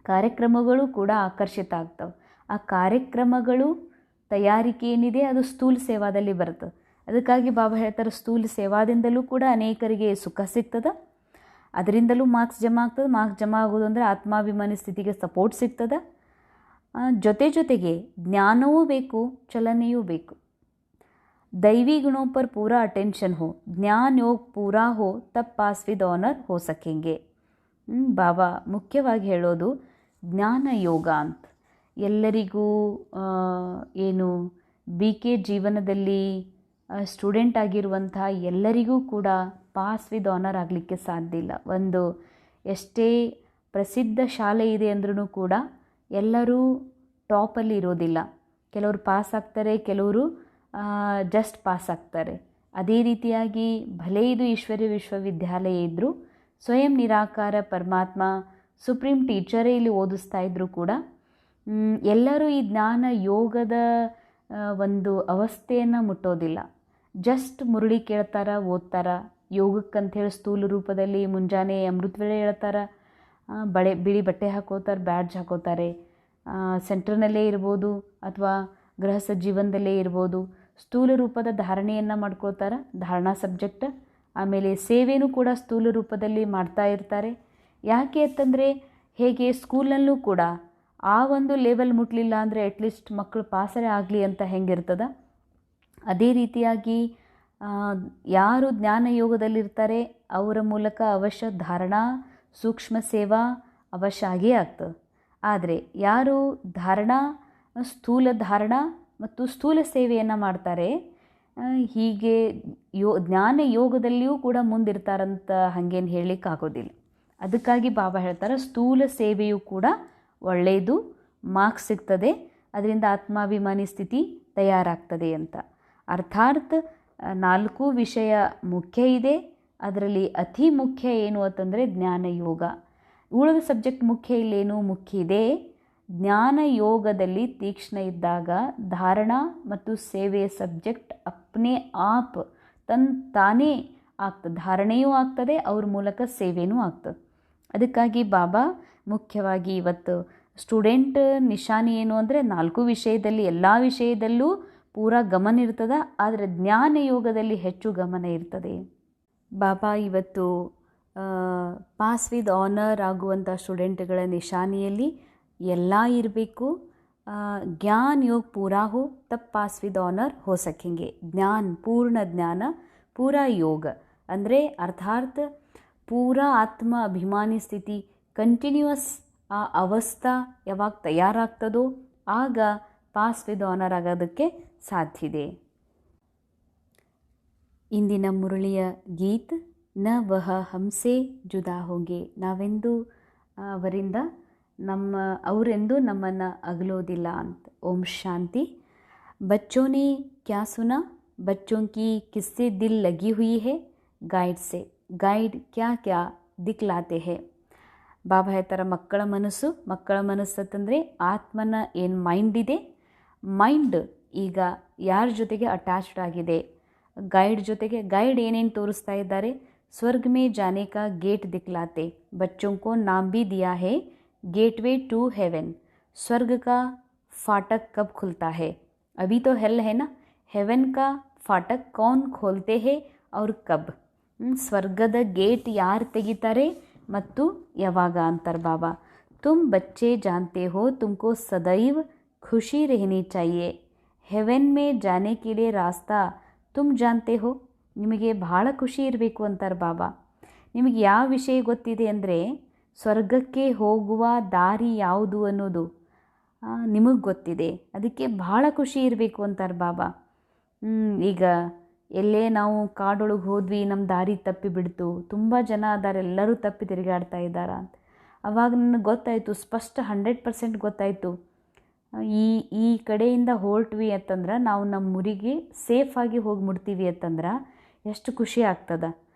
ಕಾರ್ಯಕ್ರಮಗಳು ಕೂಡ ಆಕರ್ಷಿತ ಆಗ್ತವೆ. ಆ ಕಾರ್ಯಕ್ರಮಗಳು ತಯಾರಿಕೆ ಏನಿದೆ ಅದು ಸ್ಥೂಲ ಸೇವಾದಲ್ಲಿ ಬರ್ತದೆ. ಅದಕ್ಕಾಗಿ ಬಾಬಾ ಹೇಳ್ತಾರೆ, ಸ್ಥೂಲ ಸೇವಾದಿಂದಲೂ ಕೂಡ ಅನೇಕರಿಗೆ ಸುಖ ಸಿಗ್ತದೆ, ಅದರಿಂದಲೂ ಮಾರ್ಕ್ಸ್ ಜಮಾ ಆಗ್ತದೆ. ಮಾರ್ಕ್ಸ್ ಜಮಾ ಆಗೋದು ಅಂದರೆ ಆತ್ಮಾಭಿಮಾನಿ ಸ್ಥಿತಿಗೆ ಸಪೋರ್ಟ್ ಸಿಗ್ತದೆ. ಜೊತೆಗೆ ಜ್ಞಾನವೂ ಬೇಕು, ಚಲನೆಯೂ ಬೇಕು. दैवी गुणों पर पूरा अटेंशन हो, ज्ञान योग पूरा हो, तब पास विद ऑनर हो सकेंगे. ಬಾಬಾ ಮುಖ್ಯವಾಗಿ ಹೇಳೋದು ಜ್ಞಾನ ಯೋಗ ಅಂತ. ಎಲ್ಲರಿಗೂ ಏನು BK ಜೀವನದಲ್ಲಿ ಸ್ಟೂಡೆಂಟ್ ಆಗಿರುವಂಥ ಎಲ್ಲರಿಗೂ ಕೂಡ ಪಾಸ್ ವಿದ್ ಆನರ್ ಆಗಲಿಕ್ಕೆ ಸಾಧ್ಯ ಇಲ್ಲ. ಒಂದು ಎಷ್ಟೇ ಪ್ರಸಿದ್ಧ ಶಾಲೆ ಇದೆ ಅಂದ್ರೂ ಕೂಡ ಎಲ್ಲರೂ ಟಾಪಲ್ಲಿ ಇರೋದಿಲ್ಲ. ಕೆಲವರು ಪಾಸ್ ಆಗ್ತಾರೆ, ಕೆಲವರು ಜಸ್ಟ್ ಪಾಸ್ ಆಗ್ತಾರೆ. ಅದೇ ರೀತಿಯಾಗಿ ಭಲೇ ಇದು ಈಶ್ವರ್ಯ ವಿಶ್ವವಿದ್ಯಾಲಯ ಇದ್ದರೂ ಸ್ವಯಂ ನಿರಾಕಾರ ಪರಮಾತ್ಮ ಸುಪ್ರೀಂ ಟೀಚರೇ ಇಲ್ಲಿ ಓದಿಸ್ತಾ ಇದ್ದರೂ ಕೂಡ ಎಲ್ಲರೂ ಈ ಜ್ಞಾನ ಯೋಗದ ಒಂದು ಅವಸ್ಥೆಯನ್ನು ಮುಟ್ಟೋದಿಲ್ಲ. ಜಸ್ಟ್ ಮುರುಳಿ ಕೇಳ್ತಾರ, ಓದ್ತಾರ. ಯೋಗಕ್ಕಂಥೇಳಿ ಸ್ಥೂಲ ರೂಪದಲ್ಲಿ ಮುಂಜಾನೆ ಅಮೃತ ವೇಳೆ ಹೇಳ್ತಾರೆ, ಬಿಳಿ ಬಟ್ಟೆ ಹಾಕೋತಾರೆ, ಬ್ಯಾಡ್ಜ್ ಹಾಕೋತಾರೆ. ಸೆಂಟರ್ನಲ್ಲೇ ಇರ್ಬೋದು ಅಥವಾ ಗೃಹಸ್ಥ ಜೀವನದಲ್ಲೇ ಇರ್ಬೋದು, ಸ್ಥೂಲ ರೂಪದ ಧಾರಣೆಯನ್ನು ಮಾಡ್ಕೊಳ್ತಾರೆ, ಧಾರಣಾ ಸಬ್ಜೆಕ್ಟ್. ಆಮೇಲೆ ಸೇವೆನೂ ಕೂಡ ಸ್ಥೂಲ ರೂಪದಲ್ಲಿ ಮಾಡ್ತಾ ಇರ್ತಾರೆ. ಯಾಕೆ ಅಂತಂದರೆ, ಹೇಗೆ ಸ್ಕೂಲ್ನಲ್ಲೂ ಕೂಡ ಆ ಒಂದು ಲೆವೆಲ್ ಮುಟ್ಟಲಿಲ್ಲ ಅಂದರೆ ಅಟ್ಲೀಸ್ಟ್ ಮಕ್ಕಳು ಪಾಸರೇ ಆಗಲಿ ಅಂತ ಹೆಂಗಿರ್ತದೆ, ಅದೇ ರೀತಿಯಾಗಿ ಯಾರು ಜ್ಞಾನ ಯೋಗದಲ್ಲಿರ್ತಾರೆ ಅವರ ಮೂಲಕ ಅವಶ್ಯ ಧಾರಣಾ ಸೂಕ್ಷ್ಮ ಸೇವಾ ಅವಶ್ಯ ಆಗೇ ಆಗ್ತದೆ. ಆದರೆ ಯಾರು ಧಾರಣಾ ಸ್ಥೂಲ ಧಾರಣ ಮತ್ತು ಸ್ಥೂಲ ಸೇವೆಯನ್ನು ಮಾಡ್ತಾರೆ, ಹೀಗೆ ಜ್ಞಾನ ಯೋಗದಲ್ಲಿಯೂ ಕೂಡ ಮುಂದಿರ್ತಾರಂತ ಹಾಗೇನು ಹೇಳಲಿಕ್ಕಾಗೋದಿಲ್ಲ. ಅದಕ್ಕಾಗಿ ಬಾಬಾ ಹೇಳ್ತಾರೆ, ಸ್ಥೂಲ ಸೇವೆಯೂ ಕೂಡ ಒಳ್ಳೆಯದು, ಮಾರ್ಕ್ಸ್ ಸಿಗ್ತದೆ, ಅದರಿಂದ ಆತ್ಮಾಭಿಮಾನಿ ಸ್ಥಿತಿ ತಯಾರಾಗ್ತದೆ ಅಂತ. ಅರ್ಥಾತ್ 4 ವಿಷಯ ಮುಖ್ಯ ಇದೆ, ಅದರಲ್ಲಿ ಅತಿ ಮುಖ್ಯ ಏನು ಅಂತಂದರೆ ಜ್ಞಾನ ಯೋಗ. ಉಳಿದ ಸಬ್ಜೆಕ್ಟ್ ಮುಖ್ಯ ಇಲ್ಲೇನು, ಮುಖ್ಯ ಇದೆ. ಜ್ಞಾನ ಯೋಗದಲ್ಲಿ ತೀಕ್ಷ್ಣ ಇದ್ದಾಗ ಧಾರಣಾ ಮತ್ತು ಸೇವೆಯ ಸಬ್ಜೆಕ್ಟ್ ಅಪ್ನೇ ಆಪ್ ತಾನೇ ಆಗ್ತದೆ, ಧಾರಣೆಯೂ ಆಗ್ತದೆ, ಅವ್ರ ಮೂಲಕ ಸೇವೆಯೂ ಆಗ್ತದೆ. ಅದಕ್ಕಾಗಿ ಬಾಬಾ ಮುಖ್ಯವಾಗಿ ಇವತ್ತು ಸ್ಟೂಡೆಂಟ್ ನಿಶಾನಿ ಏನು ಅಂದರೆ 4 ವಿಷಯದಲ್ಲಿ ಎಲ್ಲ ವಿಷಯದಲ್ಲೂ ಪೂರಾ ಗಮನ ಇರ್ತದೆ, ಆದರೆ ಜ್ಞಾನ ಯೋಗದಲ್ಲಿ ಹೆಚ್ಚು ಗಮನ ಇರ್ತದೆ. ಬಾಬಾ ಇವತ್ತು ಪಾಸ್ ವಿದ್ ಆನರ್ ಆಗುವಂಥ ಸ್ಟೂಡೆಂಟ್ಗಳ ನಿಶಾನಿಯಲ್ಲಿ ಎಲ್ಲ ಇರಬೇಕು. ಜ್ಞಾನ ಯೋಗ ಪೂರಾ ಹೋ ತಬ್ ಪಾಸ್ ವಿದ್ ಆನರ್ ಹೋ ಸಕೆಂಗೆ. ಪೂರ್ಣ ಜ್ಞಾನ ಪೂರಾ ಯೋಗ ಅಂದರೆ ಅರ್ಥಾತ್ ಪೂರಾ ಆತ್ಮ ಅಭಿಮಾನಿ ಸ್ಥಿತಿ ಕಂಟಿನ್ಯೂಯಸ್ ಆ ಅವಸ್ಥಾ ಯಾವಾಗ ತಯಾರಾಗ್ತದೋ ಆಗ ಪಾಸ್ ವಿದ್ ಆನರ್ ಆಗೋದಕ್ಕೆ ಸಾಧ್ಯ ಇದೆ. ಇಂದಿನ ಮುರಳಿಯ ಗೀತ್ ನ ವಹ ಹಮ್ಸೆ ಜುದಾ ಹೋಗೆ. ನಾವೆಂದು ಅವರಿಂದ ಅವರೆಂದು ನಮ್ಮನ್ನು ಅಗಲೋದಿಲ್ಲ ಅಂತ. ಓಂ ಶಾಂತಿ. बच्चों ने क्या सुना, बच्चों की किससे दिल लगी हुई है, गाइड से गाइड क्या क्या दिखलाते हैं. ಬಾಬಾ ಹೇಳ್ತಾರೆ, ಮಕ್ಕಳ ಮನಸ್ಸು ಅಂತಂದರೆ ಆತ್ಮನ ಏನು ಮೈಂಡ್ ಇದೆ, ಮೈಂಡ್ ಈಗ ಯಾರ ಜೊತೆಗೆ ಅಟ್ಯಾಚ್ಡ್ ಆಗಿದೆ, ಗೈಡ್ ಜೊತೆಗೆ. ಗೈಡ್ ಏನೇನು ತೋರಿಸ್ತಾ ಇದ್ದಾರೆ, ಸ್ವರ್ಗ ಮೇ ಜಾನೆ ಕಾ ಗೇಟ್ ದಿಕ್ಲಾತೆ, ಬಚ್ಚೋं को नाम भी दिया है गेटवे टू हेवन. स्वर्ग का फाटक कब खुलता है, अभी तो हेल है ना, हेवन का फाटक कौन खोलते हैं और कब. ಸ್ವರ್ಗದ ಗೇಟ್ ಯಾರು ತೆಗಿತಾರೆ ಮತ್ತು ಯಾವಾಗ ಅಂತಾರೆ ಬಾಬಾ. ತುಮ್ ಬಚ್ಚೆ ಜಾನ್ತೆ ಹೋ ತುಮಕೋ ಸದೈವ್ ಖುಷಿ रहनी चाहिए, ಹೆವೆನ್ ಮೇ ಜಾನೆ ಕೆ ಲಿಯೆ ರಾಸ್ತಾ ತುಮ್ ಜಾನ್ತೆ ಹೋ. ನಿಮಗೆ ಭಾಳ ಖುಷಿ ಇರಬೇಕು ಅಂತಾರೆ ಬಾಬಾ. ನಿಮಗೆ ಯಾವ ವಿಷಯ ಗೊತ್ತಿದೆ ಅಂದರೆ ಸ್ವರ್ಗಕ್ಕೆ ಹೋಗುವ ದಾರಿ ಯಾವುದು ಅನ್ನೋದು, ನಿಮಗೆ ಗೊತ್ತಿದೆ, ಅದಕ್ಕೆ ಭಾಳ ಖುಷಿ ಇರಬೇಕು ಅಂತಾರೆ ಬಾಬಾ. ಈಗ ಎಲ್ಲೇ ನಾವು ಕಾಡೊಳಗೆ ಹೋದ್ವಿ, ನಮ್ಮ ದಾರಿ ತಪ್ಪಿ ಬಿಡ್ತು, ತುಂಬ ಜನ ಅದಾರೆ, ಎಲ್ಲರೂ ತಪ್ಪಿ ತಿರುಗಾಡ್ತಾ ಇದ್ದಾರೆ ಅಂತ. ಆವಾಗ ನನಗೆ ಗೊತ್ತಾಯಿತು, ಸ್ಪಷ್ಟ 100% ಗೊತ್ತಾಯಿತು, ಈ ಕಡೆಯಿಂದ ಹೊರಟ್ವಿ ಅಂತಂದ್ರೆ ನಾವು ನಮ್ಮ ಊರಿಗೆ ಸೇಫಾಗಿ ಹೋಗಿ ಮುಟ್ತೀವಿ ಅಂತಂದ್ರೆ ಎಷ್ಟು ಖುಷಿ ಆಗ್ತದೆ.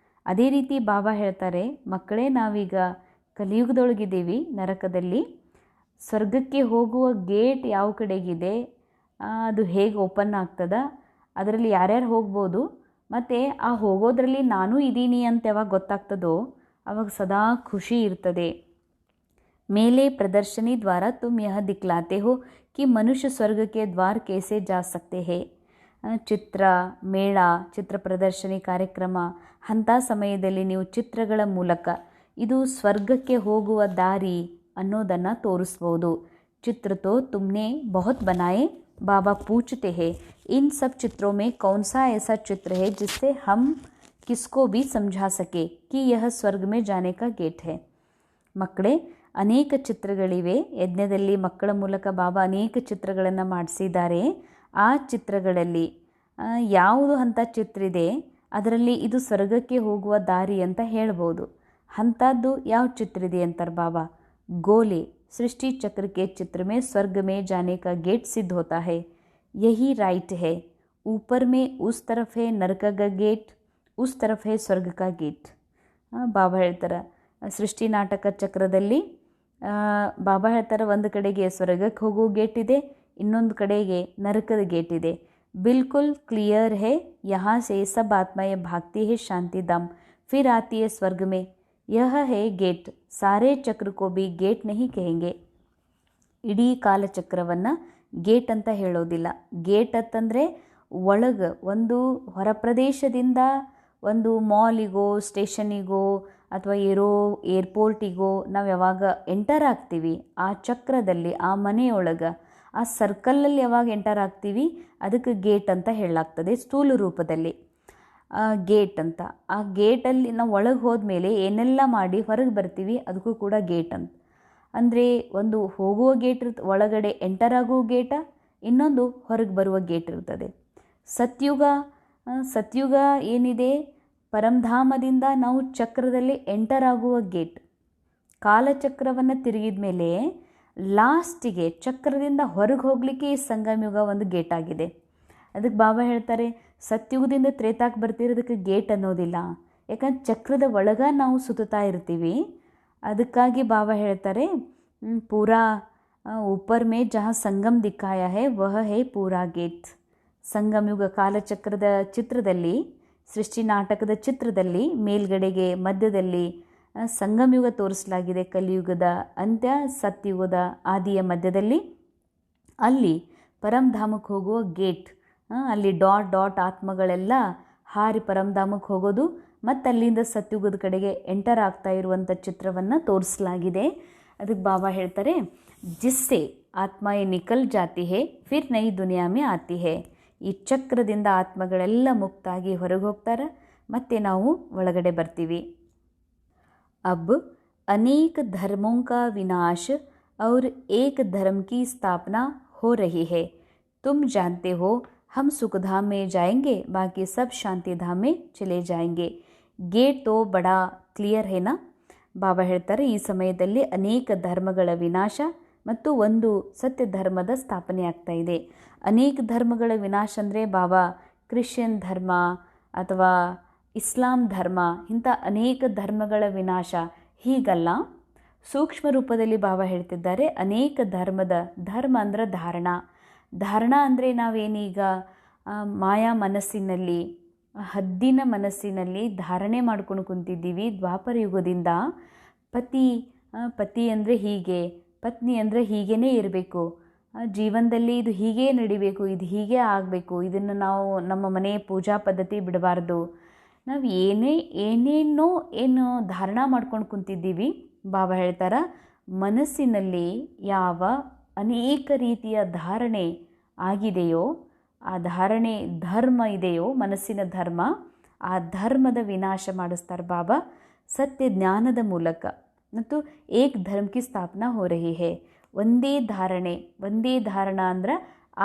ಅದೇ ರೀತಿ ಬಾಬಾ ಹೇಳ್ತಾರೆ, ಮಕ್ಕಳೇ ನಾವೀಗ ಕಲಿಯುಗದೊಳಗಿದ್ದೀವಿ, ನರಕದಲ್ಲಿ. ಸ್ವರ್ಗಕ್ಕೆ ಹೋಗುವ ಗೇಟ್ ಯಾವ ಕಡೆಗಿದೆ, ಅದು ಹೇಗೆ ಓಪನ್ ಆಗ್ತದೆ, ಅದರಲ್ಲಿ ಯಾರ್ಯಾರು ಹೋಗ್ಬೋದು, ಮತ್ತು ಆ ಹೋಗೋದ್ರಲ್ಲಿ ನಾನು ಇದ್ದೀನಿ ಅಂತ ಯಾವಾಗ ಗೊತ್ತಾಗ್ತದೋ ಆವಾಗ ಸದಾ ಖುಷಿ ಇರ್ತದೆ. ಮೇಲೆ ಪ್ರದರ್ಶನಿ ದ್ವಾರ ತುಮ್ ಯಹ ದಿಕ್ಲಾತೆ ಹೋ कि मनुष्य स्वर्ग के द्वार कैसे जा सकते हैं. ಚಿತ್ರ ಮೇಳ, ಚಿತ್ರ ಪ್ರದರ್ಶನಿ ಕಾರ್ಯಕ್ರಮ, ಅಂಥ ಸಮಯದಲ್ಲಿ ನೀವು ಚಿತ್ರಗಳ ಮೂಲಕ ಇದು ಸ್ವರ್ಗಕ್ಕೆ ಹೋಗುವ ದಾರಿ ಅನ್ನೋದನ್ನು ತೋರಿಸ್ಬೋದು. ಚಿತ್ರ ತೋ ತುಮ್ನೆ ಬಹುತ್ ಬನಾಯೆ, बाबा पूछते हैं इन सब चित्रों में कौन सा ऐसा चित्र है जिससे हम किसको भी समझा सके कि यह स्वर्ग में जाने का गेट है. ಮಕ್ಕಳೇ, ಅನೇಕ ಚಿತ್ರಗಳಿವೆ. ಯಜ್ಞದಲ್ಲಿ ಮಕ್ಕಳ ಮೂಲಕ ಬಾಬಾ ಅನೇಕ ಚಿತ್ರಗಳನ್ನು ಮಾಡಿಸಿದ್ದಾರೆ. ಆ ಚಿತ್ರಗಳಲ್ಲಿ ಯಾವುದು ಅಂಥ ಚಿತ್ರ ಇದೆ, ಅದರಲ್ಲಿ ಇದು ಸ್ವರ್ಗಕ್ಕೆ ಹೋಗುವ ದಾರಿ ಅಂತ ಹೇಳ್ಬೋದು. ಅಂಥದ್ದು ಯಾವ ಚಿತ್ರ ಇದೆ ಅಂತಾರೆ ಬಾಬಾ. ಗೋಲೆ सृष्टि चक्र के चित्र में स्वर्ग में जाने का गेट सिद्ध होता है, यही राइट है. ऊपर में उस तरफ है नरक का गेट, उस तरफ है स्वर्ग का गेट. ಬಾಬಾ ಹೇಳ್ತಾರೆ, ಸೃಷ್ಟಿ ನಾಟಕ ಚಕ್ರದಲ್ಲಿ ಬಾಬಾ ಹೇಳ್ತಾರೆ, ಒಂದು ಕಡೆಗೆ ಸ್ವರ್ಗಕ್ಕೆ ಹೋಗೋ ಗೇಟ್ ಇದೆ, ಇನ್ನೊಂದು ಕಡೆಗೆ ನರಕದ ಗೇಟ್ ಇದೆ. बिल्कुल क्लियर है, यहाँ से सब आत्माएं भागती है शांति धाम, फिर आती है स्वर्ग में. यह है गेट. सारे ಚಕ್ರ को भी ಗೇಟ್ नहीं कहेंगे. ಇಡೀ ಕಾಲಚಕ್ರವನ್ನು ಗೇಟ್ ಅಂತ ಹೇಳೋದಿಲ್ಲ. ಗೇಟ್ ಅಂತಂದರೆ ಒಳಗೆ ಒಂದು ಹೊರ ಪ್ರದೇಶದಿಂದ ಒಂದು ಮಾಲಿಗೋ, ಸ್ಟೇಷನಿಗೋ ಅಥವಾ ಏರ್ಪೋರ್ಟಿಗೋ ನಾವು ಯಾವಾಗ ಎಂಟರ್ ಆಗ್ತೀವಿ, ಆ ಚಕ್ರದಲ್ಲಿ, ಆ ಮನೆಯೊಳಗೆ, ಆ ಸರ್ಕಲಲ್ಲಿ ಯಾವಾಗ ಎಂಟರ್ ಆಗ್ತೀವಿ ಅದಕ್ಕೆ ಗೇಟ್ ಅಂತ ಹೇಳಲಾಗ್ತದೆ ಸ್ಥೂಲ ರೂಪದಲ್ಲಿ. ಗೇಟ್ ಅಂತ. ಆ ಗೇಟಲ್ಲಿ ನಾವು ಒಳಗೆ ಹೋದ್ಮೇಲೆ ಏನೆಲ್ಲ ಮಾಡಿ ಹೊರಗೆ ಬರ್ತೀವಿ ಅದಕ್ಕೂ ಕೂಡ ಗೇಟ್ ಅಂತ. ಅಂದರೆ ಒಂದು ಹೋಗುವ ಗೇಟ್ ಒಳಗಡೆ ಎಂಟರ್ ಆಗುವ ಗೇಟ, ಇನ್ನೊಂದು ಹೊರಗೆ ಬರುವ ಗೇಟ್ ಇರ್ತದೆ. ಸತ್ಯುಗ ಏನಿದೆ, ಪರಂಧಾಮದಿಂದ ನಾವು ಚಕ್ರದಲ್ಲಿ ಎಂಟರ್ ಆಗುವ ಗೇಟ್. ಕಾಲಚಕ್ರವನ್ನು ತಿರುಗಿದ ಮೇಲೆ ಲಾಸ್ಟಿಗೆ ಚಕ್ರದಿಂದ ಹೊರಗೆ ಹೋಗಲಿಕ್ಕೆ ಈ ಸಂಗಮಯುಗ ಒಂದು ಗೇಟ್ ಆಗಿದೆ. ಅದಕ್ಕೆ ಬಾಬಾ ಹೇಳ್ತಾರೆ, ಸತ್ಯುಗದಿಂದ ತ್ರೇತಾಕ್ಕೆ ಬರ್ತಿರೋದಕ್ಕೆ ಗೇಟ್ ಅನ್ನೋದಿಲ್ಲ, ಯಾಕಂದ್ರೆ ಚಕ್ರದ ಒಳಗೆ ನಾವು ಸುತ್ತಾ ಇರ್ತೀವಿ. ಅದಕ್ಕಾಗಿ ಬಾಬಾ ಹೇಳ್ತಾರೆ, ಪೂರಾ ऊपर में जहाँ ಸಂಗಮ ದಿಕ್ಕಾಯ ಹೈ ವಹ ಹೈ ಪೂರಾ ಗೇಟ್. ಸಂಗಮಯುಗ ಕಾಲಚಕ್ರದ ಚಿತ್ರದಲ್ಲಿ, ಸೃಷ್ಟಿ ನಾಟಕದ ಚಿತ್ರದಲ್ಲಿ ಮೇಲ್ಗಡೆಗೆ ಮಧ್ಯದಲ್ಲಿ ಸಂಗಮಯುಗ ತೋರಿಸಲಾಗಿದೆ. ಕಲಿಯುಗದ ಅಂತ್ಯ, ಸತ್ಯುಗದ ಆದಿಯ ಮಧ್ಯದಲ್ಲಿ. ಅಲ್ಲಿ ಪರಂಧಾಮಕ್ಕೆ ಹೋಗುವ ಗೇಟ್, ಅಲ್ಲಿ ಡಾಟ್ ಆತ್ಮಗಳೆಲ್ಲ ಹಾರಿ ಪರಂಧಾಮಕ್ಕೆ ಹೋಗೋದು ಮತ್ತು ಅಲ್ಲಿಂದ ಸತ್ಯುಗದ ಕಡೆಗೆ ಎಂಟರ್ ಆಗ್ತಾ ಇರುವಂಥ ಚಿತ್ರವನ್ನು ತೋರಿಸಲಾಗಿದೆ. ಅದಕ್ಕೆ ಬಾಬಾ ಹೇಳ್ತಾರೆ, ಜಿಸ್ಸೆ ಆತ್ಮಾಯೇ ನಿಕಲ್ ಜಾತಿ ಹೇ ಫಿರ್ ನೈ ದುನಿಯಾ ಮೇ ಆತಿ ಹೇ. ಈ ಚಕ್ರದಿಂದ ಆತ್ಮಗಳೆಲ್ಲ ಮುಕ್ತಾಗಿ ಹೊರಗೆ ಹೋಗ್ತಾರೆ, ಮತ್ತು ನಾವು ಒಳಗಡೆ ಬರ್ತೀವಿ. अब अनेक धर्मों का विनाश और एक धर्म की स्थापना हो रही है. तुम जानते हो हम सुखधाम में जाएंगे, बाकी सब शांति धाम में चले जाएंगे. गेट तो बड़ा ಕ್ಲಿಯರ್ ಹೇನಾ. ಬಾಬಾ ಹೇಳ್ತಾರೆ, ಈ ಸಮಯದಲ್ಲಿ ಅನೇಕ ಧರ್ಮಗಳ ವಿನಾಶ ಮತ್ತು ಒಂದು ಸತ್ಯ ಧರ್ಮದ ಸ್ಥಾಪನೆ ಆಗ್ತಾ ಇದೆ. ಅನೇಕ ಧರ್ಮಗಳ ವಿನಾಶ ಅಂದರೆ ಬಾಬಾ ಕ್ರಿಶ್ಚಿಯನ್ ಧರ್ಮ ಅಥವಾ ಇಸ್ಲಾಂ ಧರ್ಮ, ಇಂಥ ಅನೇಕ ಧರ್ಮಗಳ ವಿನಾಶ ಹೀಗಲ್ಲ. ಸೂಕ್ಷ್ಮ ರೂಪದಲ್ಲಿ ಬಾಬಾ ಹೇಳ್ತಿದ್ದಾರೆ, ಅನೇಕ ಧರ್ಮ ಅಂದರೆ ಧಾರಣ ಅಂದರೆ ನಾವೇನೀಗ ಮಾಯಾ ಮನಸ್ಸಿನಲ್ಲಿ, ಹದ್ದಿನ ಮನಸ್ಸಿನಲ್ಲಿ ಧಾರಣೆ ಮಾಡ್ಕೊಂಡು ಕುಂತಿದ್ದೀವಿ. ದ್ವಾಪರ ಯುಗದಿಂದ ಪತಿ ಅಂದರೆ ಹೀಗೆ, ಪತ್ನಿ ಅಂದರೆ ಹೀಗೇ ಇರಬೇಕು, ಜೀವನದಲ್ಲಿ ಇದು ಹೀಗೇ ನಡಿಬೇಕು, ಇದು ಹೀಗೇ ಆಗಬೇಕು, ಇದನ್ನು ನಾವು ನಮ್ಮ ಮನೆ ಪೂಜಾ ಪದ್ಧತಿ ಬಿಡಬಾರ್ದು, ನಾವು ಏನೇನೋ ಧಾರಣ ಮಾಡ್ಕೊಂಡು ಕುಂತಿದ್ದೀವಿ. ಬಾಬಾ ಹೇಳ್ತಾರೆ, ಮನಸ್ಸಿನಲ್ಲಿ ಯಾವ ಅನೇಕ ರೀತಿಯ ಧಾರಣೆ ಆಗಿದೆಯೋ, ಆ ಧಾರಣೆ ಧರ್ಮ ಇದೆಯೋ, ಮನಸ್ಸಿನ ಧರ್ಮ, ಆ ಧರ್ಮದ ವಿನಾಶ ಮಾಡಿಸ್ತಾರೆ ಬಾಬಾ ಸತ್ಯ ಜ್ಞಾನದ ಮೂಲಕ. ಮತ್ತು ಏಕ್ ಧರ್ಮ ಕಿ ಸ್ಥಾಪನಾ ಹೋ ರಹಿ ಹೇ, ಒಂದೇ ಧಾರಣ ಅಂದ್ರೆ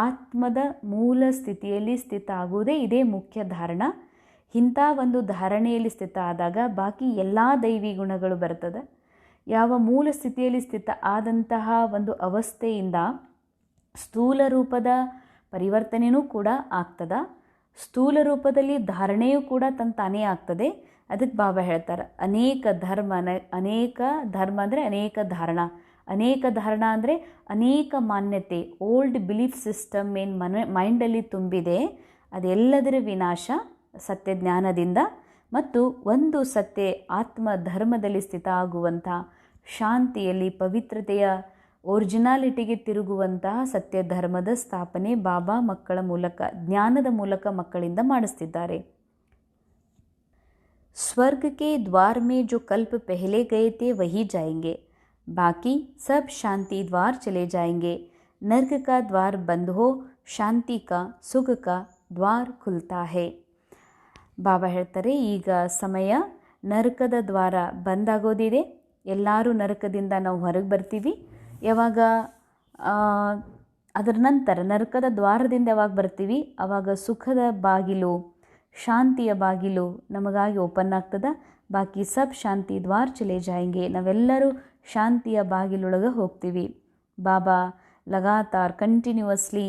ಆತ್ಮದ ಮೂಲ ಸ್ಥಿತಿಯಲ್ಲಿ ಸ್ಥಿತ ಆಗುವುದೇ ಇದೇ ಮುಖ್ಯ ಧಾರಣ. ಇಂಥ ಒಂದು ಧಾರಣೆಯಲ್ಲಿ ಸ್ಥಿತ ಆದಾಗ ಬಾಕಿ ಎಲ್ಲ ದೈವಿ ಗುಣಗಳು ಬರ್ತದೆ. ಯಾವ ಮೂಲ ಸ್ಥಿತಿಯಲ್ಲಿ ಸ್ಥಿತ ಆದಂತಹ ಒಂದು ಅವಸ್ಥೆಯಿಂದ ಸ್ಥೂಲ ರೂಪದ ಪರಿವರ್ತನೆಯೂ ಕೂಡ ಆಗ್ತದೆ. ಸ್ಥೂಲ ರೂಪದಲ್ಲಿ ಧಾರಣೆಯೂ ಕೂಡ ತಾನೇ ಆಗ್ತದೆ. ಅದಕ್ಕೆ ಬಾಬಾ ಹೇಳ್ತಾರೆ ಅನೇಕ ಧರ್ಮ ಅಂದರೆ ಅನೇಕ ಧಾರಣ. ಅನೇಕ ಧಾರಣ ಅಂದರೆ ಅನೇಕ ಮಾನ್ಯತೆ, ಓಲ್ಡ್ ಬಿಲೀಫ್ ಸಿಸ್ಟಮ್ ಏನು ಮೈಂಡಲ್ಲಿ ತುಂಬಿದೆ ಅದೆಲ್ಲದರ ವಿನಾಶ ಸತ್ಯ ಜ್ಞಾನದಿಂದ ಮತ್ತು ಒಂದು ಸತ್ಯ ಆತ್ಮ ಧರ್ಮದಲ್ಲಿ ಸ್ಥಿತ ಆಗುವಂಥ ಶಾಂತಿಯಲ್ಲಿ ಪವಿತ್ರತೆಯ ಒರಿಜಿನಾಲಿಟಿಗೆ ತಿರುಗುವಂತಹ ಸತ್ಯ ಧರ್ಮದ ಸ್ಥಾಪನೆ ಬಾಬಾ ಮಕ್ಕಳ ಮೂಲಕ ಜ್ಞಾನದ ಮೂಲಕ ಮಕ್ಕಳಿಂದ ಮಾಡಿಸ್ತಿದ್ದಾರೆ. स्वर्ग के द्वार में जो कल्प पहले गए थे वही जाएंगे, बाकी सब शांति द्वार चले जाएंगे. नर्क का द्वार बंद हो, शांति का सुख का द्वार खुलता है. ಬಾಬಾ ಹೇಳ್ತಾರೆ ಈಗ ಸಮಯ ನರಕದ ದ್ವಾರ ಬಂದಾಗೋದಿದೆ. ಎಲ್ಲರೂ ನರಕದಿಂದ ನಾವು ಹೊರಗೆ ಬರ್ತೀವಿ. ಯಾವಾಗ ಅದರ ನಂತರ ನರಕದ ದ್ವಾರದಿಂದ ಯಾವಾಗ ಬರ್ತೀವಿ ಆವಾಗ ಸುಖದ ಬಾಗಿಲು, ಶಾಂತಿಯ ಬಾಗಿಲು ನಮಗಾಗಿ ಓಪನ್ ಆಗ್ತದೆ. ಬಾಕಿ ಸಬ್ ಶಾಂತಿ ದ್ವಾರ ಚಲೆ ಜಾಯಂಗೆ, ನಾವೆಲ್ಲರೂ ಶಾಂತಿಯ ಬಾಗಿಲೊಳಗೆ ಹೋಗ್ತೀವಿ. ಬಾಬಾ ಲಗಾತಾರ್ ಕಂಟಿನ್ಯೂಸ್ಲಿ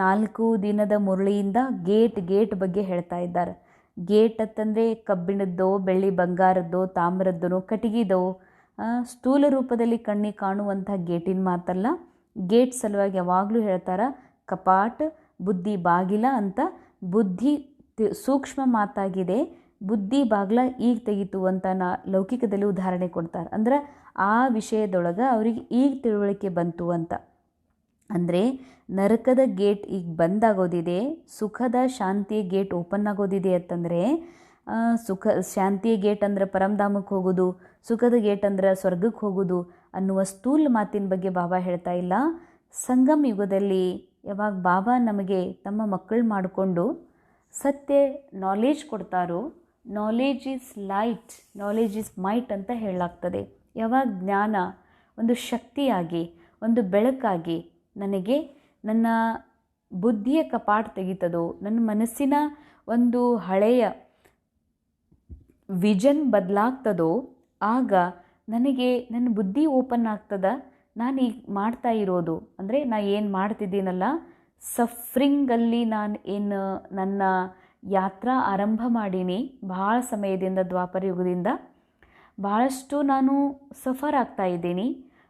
4 ದಿನದ ಮುರಳಿಯಿಂದ ಗೇಟ್ ಬಗ್ಗೆ ಹೇಳ್ತಾ ಇದ್ದಾರೆ. ಗೇಟ್ ಅಂತಂದರೆ ಕಬ್ಬಿಣದ್ದೋ, ಬೆಳ್ಳಿ ಬಂಗಾರದ್ದೋ, ತಾಮ್ರದ್ದೋ, ಕಟ್ಟಿಗೆದೋ, ಸ್ಥೂಲ ರೂಪದಲ್ಲಿ ಕಣ್ಣಿಗೆ ಕಾಣುವಂಥ ಗೇಟಿನ ಮಾತಲ್ಲ. ಗೇಟ್ ಸಲುವಾಗಿ ಯಾವಾಗಲೂ ಹೇಳ್ತಾರೆ ಕಪಾಟ್, ಬುದ್ಧಿ ಬಾಗಿಲ ಅಂತ. ಬುದ್ಧಿ ಸೂಕ್ಷ್ಮ ಮಾತಾಗಿದೆ, ಬುದ್ಧಿ ಬಾಗಿಲ ಈಗ ತೆಗಿತು ಅಂತ ಲೌಕಿಕದಲ್ಲಿ ಉದಾಹರಣೆ ಕೊಡ್ತಾರೆ. ಅಂದ್ರೆ ಆ ವಿಷಯದೊಳಗೆ ಅವರಿಗೆ ಈಗ ತಿಳುವಳಿಕೆ ಬಂತು ಅಂತ. ಅಂದರೆ ನರಕದ ಗೇಟ್ ಈಗ ಬಂದಾಗೋದಿದೆ, ಸುಖದ ಶಾಂತಿಯ ಗೇಟ್ ಓಪನ್ ಆಗೋದಿದೆ ಅಂತಂದರೆ ಶಾಂತಿಯ ಗೇಟ್ ಅಂದರೆ ಪರಮಧಾಮಕ್ಕೆ ಹೋಗೋದು, ಸುಖದ ಗೇಟ್ ಅಂದರೆ ಸ್ವರ್ಗಕ್ಕೆ ಹೋಗೋದು ಅನ್ನುವ ಸ್ಥೂಲ ಮಾತಿನ ಬಗ್ಗೆ ಬಾಬಾ ಹೇಳ್ತಾ ಇಲ್ಲ. ಸಂಗಮ ಯುಗದಲ್ಲಿ ಯಾವಾಗ ಬಾಬಾ ನಮಗೆ ತಮ್ಮ ಮಕ್ಕಳು ಮಾಡಿಕೊಂಡು ಸತ್ಯ ನಾಲೇಜ್ ಕೊಡ್ತಾರೋ, knowledge is light, knowledge is might ಅಂತ ಹೇಳಲಾಗ್ತದೆ. ಯಾವಾಗ ಜ್ಞಾನ ಒಂದು ಶಕ್ತಿಯಾಗಿ, ಒಂದು ಬೆಳಕಾಗಿ ನನಗೆ ನನ್ನ ಬುದ್ಧಿಯ ಕಪಾಟ ತೆಗಿತದೋ, ನನ್ನ ಮನಸ್ಸಿನ ಒಂದು ಹಳೆಯ ವಿಷನ್ ಬದಲಾಗ್ತದೋ, ಆಗ ನನಗೆ ನನ್ನ ಬುದ್ಧಿ ಓಪನ್ ಆಗ್ತದ. ನಾನು ಈಗ ಮಾಡ್ತಾ ಇರೋದು ಅಂದರೆ ಏನು ಮಾಡ್ತಿದ್ದೀನಲ್ಲ, ಸಫ್ರಿಂಗಲ್ಲಿ ನಾನು ಏನು ನನ್ನ ಯಾತ್ರಾ ಆರಂಭ ಮಾಡೀನಿ ಭಾಳ ಸಮಯದಿಂದ, ದ್ವಾಪರ ಯುಗದಿಂದ ಭಾಳಷ್ಟು ನಾನು ಸಫರ್ ಆಗ್ತಾ ಇದ್ದೀನಿ,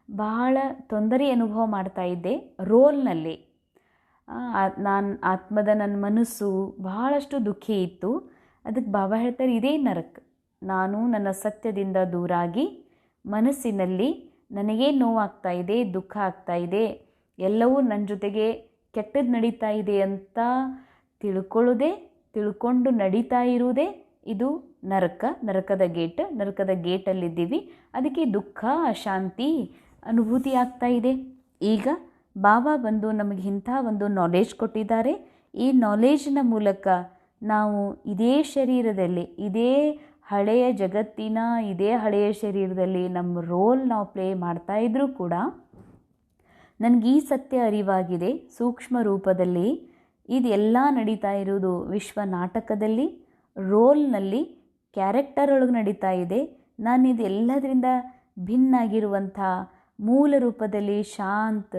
ಬಹಳ ತೊಂದರೆ ಅನುಭವ ಮಾಡ್ತಾ ಇದ್ದೆ ರೋಲ್ನಲ್ಲಿ. ನಾನು ಆತ್ಮದ ನನ್ನ ಮನಸ್ಸು ಬಹಳಷ್ಟು ದುಃಖಿ ಇತ್ತು. ಅದಕ್ಕೆ ಬಾಬಾ ಹೇಳ್ತಾರೆ ಇದೇ ನರಕ. ನಾನು ನನ್ನ ಸತ್ಯದಿಂದ ದೂರಾಗಿ ಮನಸ್ಸಿನಲ್ಲಿ ನನಗೇ ನೋವಾಗ್ತಾ ಇದೆ, ದುಃಖ ಆಗ್ತಾ ಇದೆ, ಎಲ್ಲವೂ ನನ್ನ ಜೊತೆಗೆ ಕೆಟ್ಟದ್ದು ನಡೀತಾ ಇದೆ ಅಂತ ತಿಳ್ಕೊಂಡು ನಡೀತಾ ಇರುವುದೇ ಇದು ನರಕದ ಗೇಟಲ್ಲಿದ್ದೀವಿ. ಅದಕ್ಕೆ ದುಃಖ, ಅಶಾಂತಿ ಅನುಭೂತಿ ಆಗ್ತಾ ಇದೆ. ಈಗ ಬಾಬಾ ಬಂದು ನಮಗೆ ಇಂಥ ಒಂದು ನಾಲೇಜ್ ಕೊಟ್ಟಿದ್ದಾರೆ. ಈ ನಾಲೇಜಿನ ಮೂಲಕ ನಾವು ಇದೇ ಶರೀರದಲ್ಲಿ, ಇದೇ ಹಳೆಯ ಜಗತ್ತಿನ, ಇದೇ ಹಳೆಯ ಶರೀರದಲ್ಲಿ ನಮ್ಮ ರೋಲ್ ನಾವು ಪ್ಲೇ ಮಾಡ್ತಾ ಇದ್ರೂ ಕೂಡ ನನಗೆ ಈ ಸತ್ಯ ಅರಿವಾಗಿದೆ. ಸೂಕ್ಷ್ಮ ರೂಪದಲ್ಲಿ ಇದೆಲ್ಲ ನಡೀತಾ ಇರೋದು ವಿಶ್ವ ನಾಟಕದಲ್ಲಿ, ರೋಲ್ನಲ್ಲಿ, ಕ್ಯಾರೆಕ್ಟರ್ ಒಳಗೆ ನಡೀತಾ ಇದೆ. ನಾನು ಇದೆಲ್ಲದರಿಂದ ಭಿನ್ನಾಗಿರುವಂಥ ಮೂಲ ರೂಪದಲ್ಲಿ ಶಾಂತ,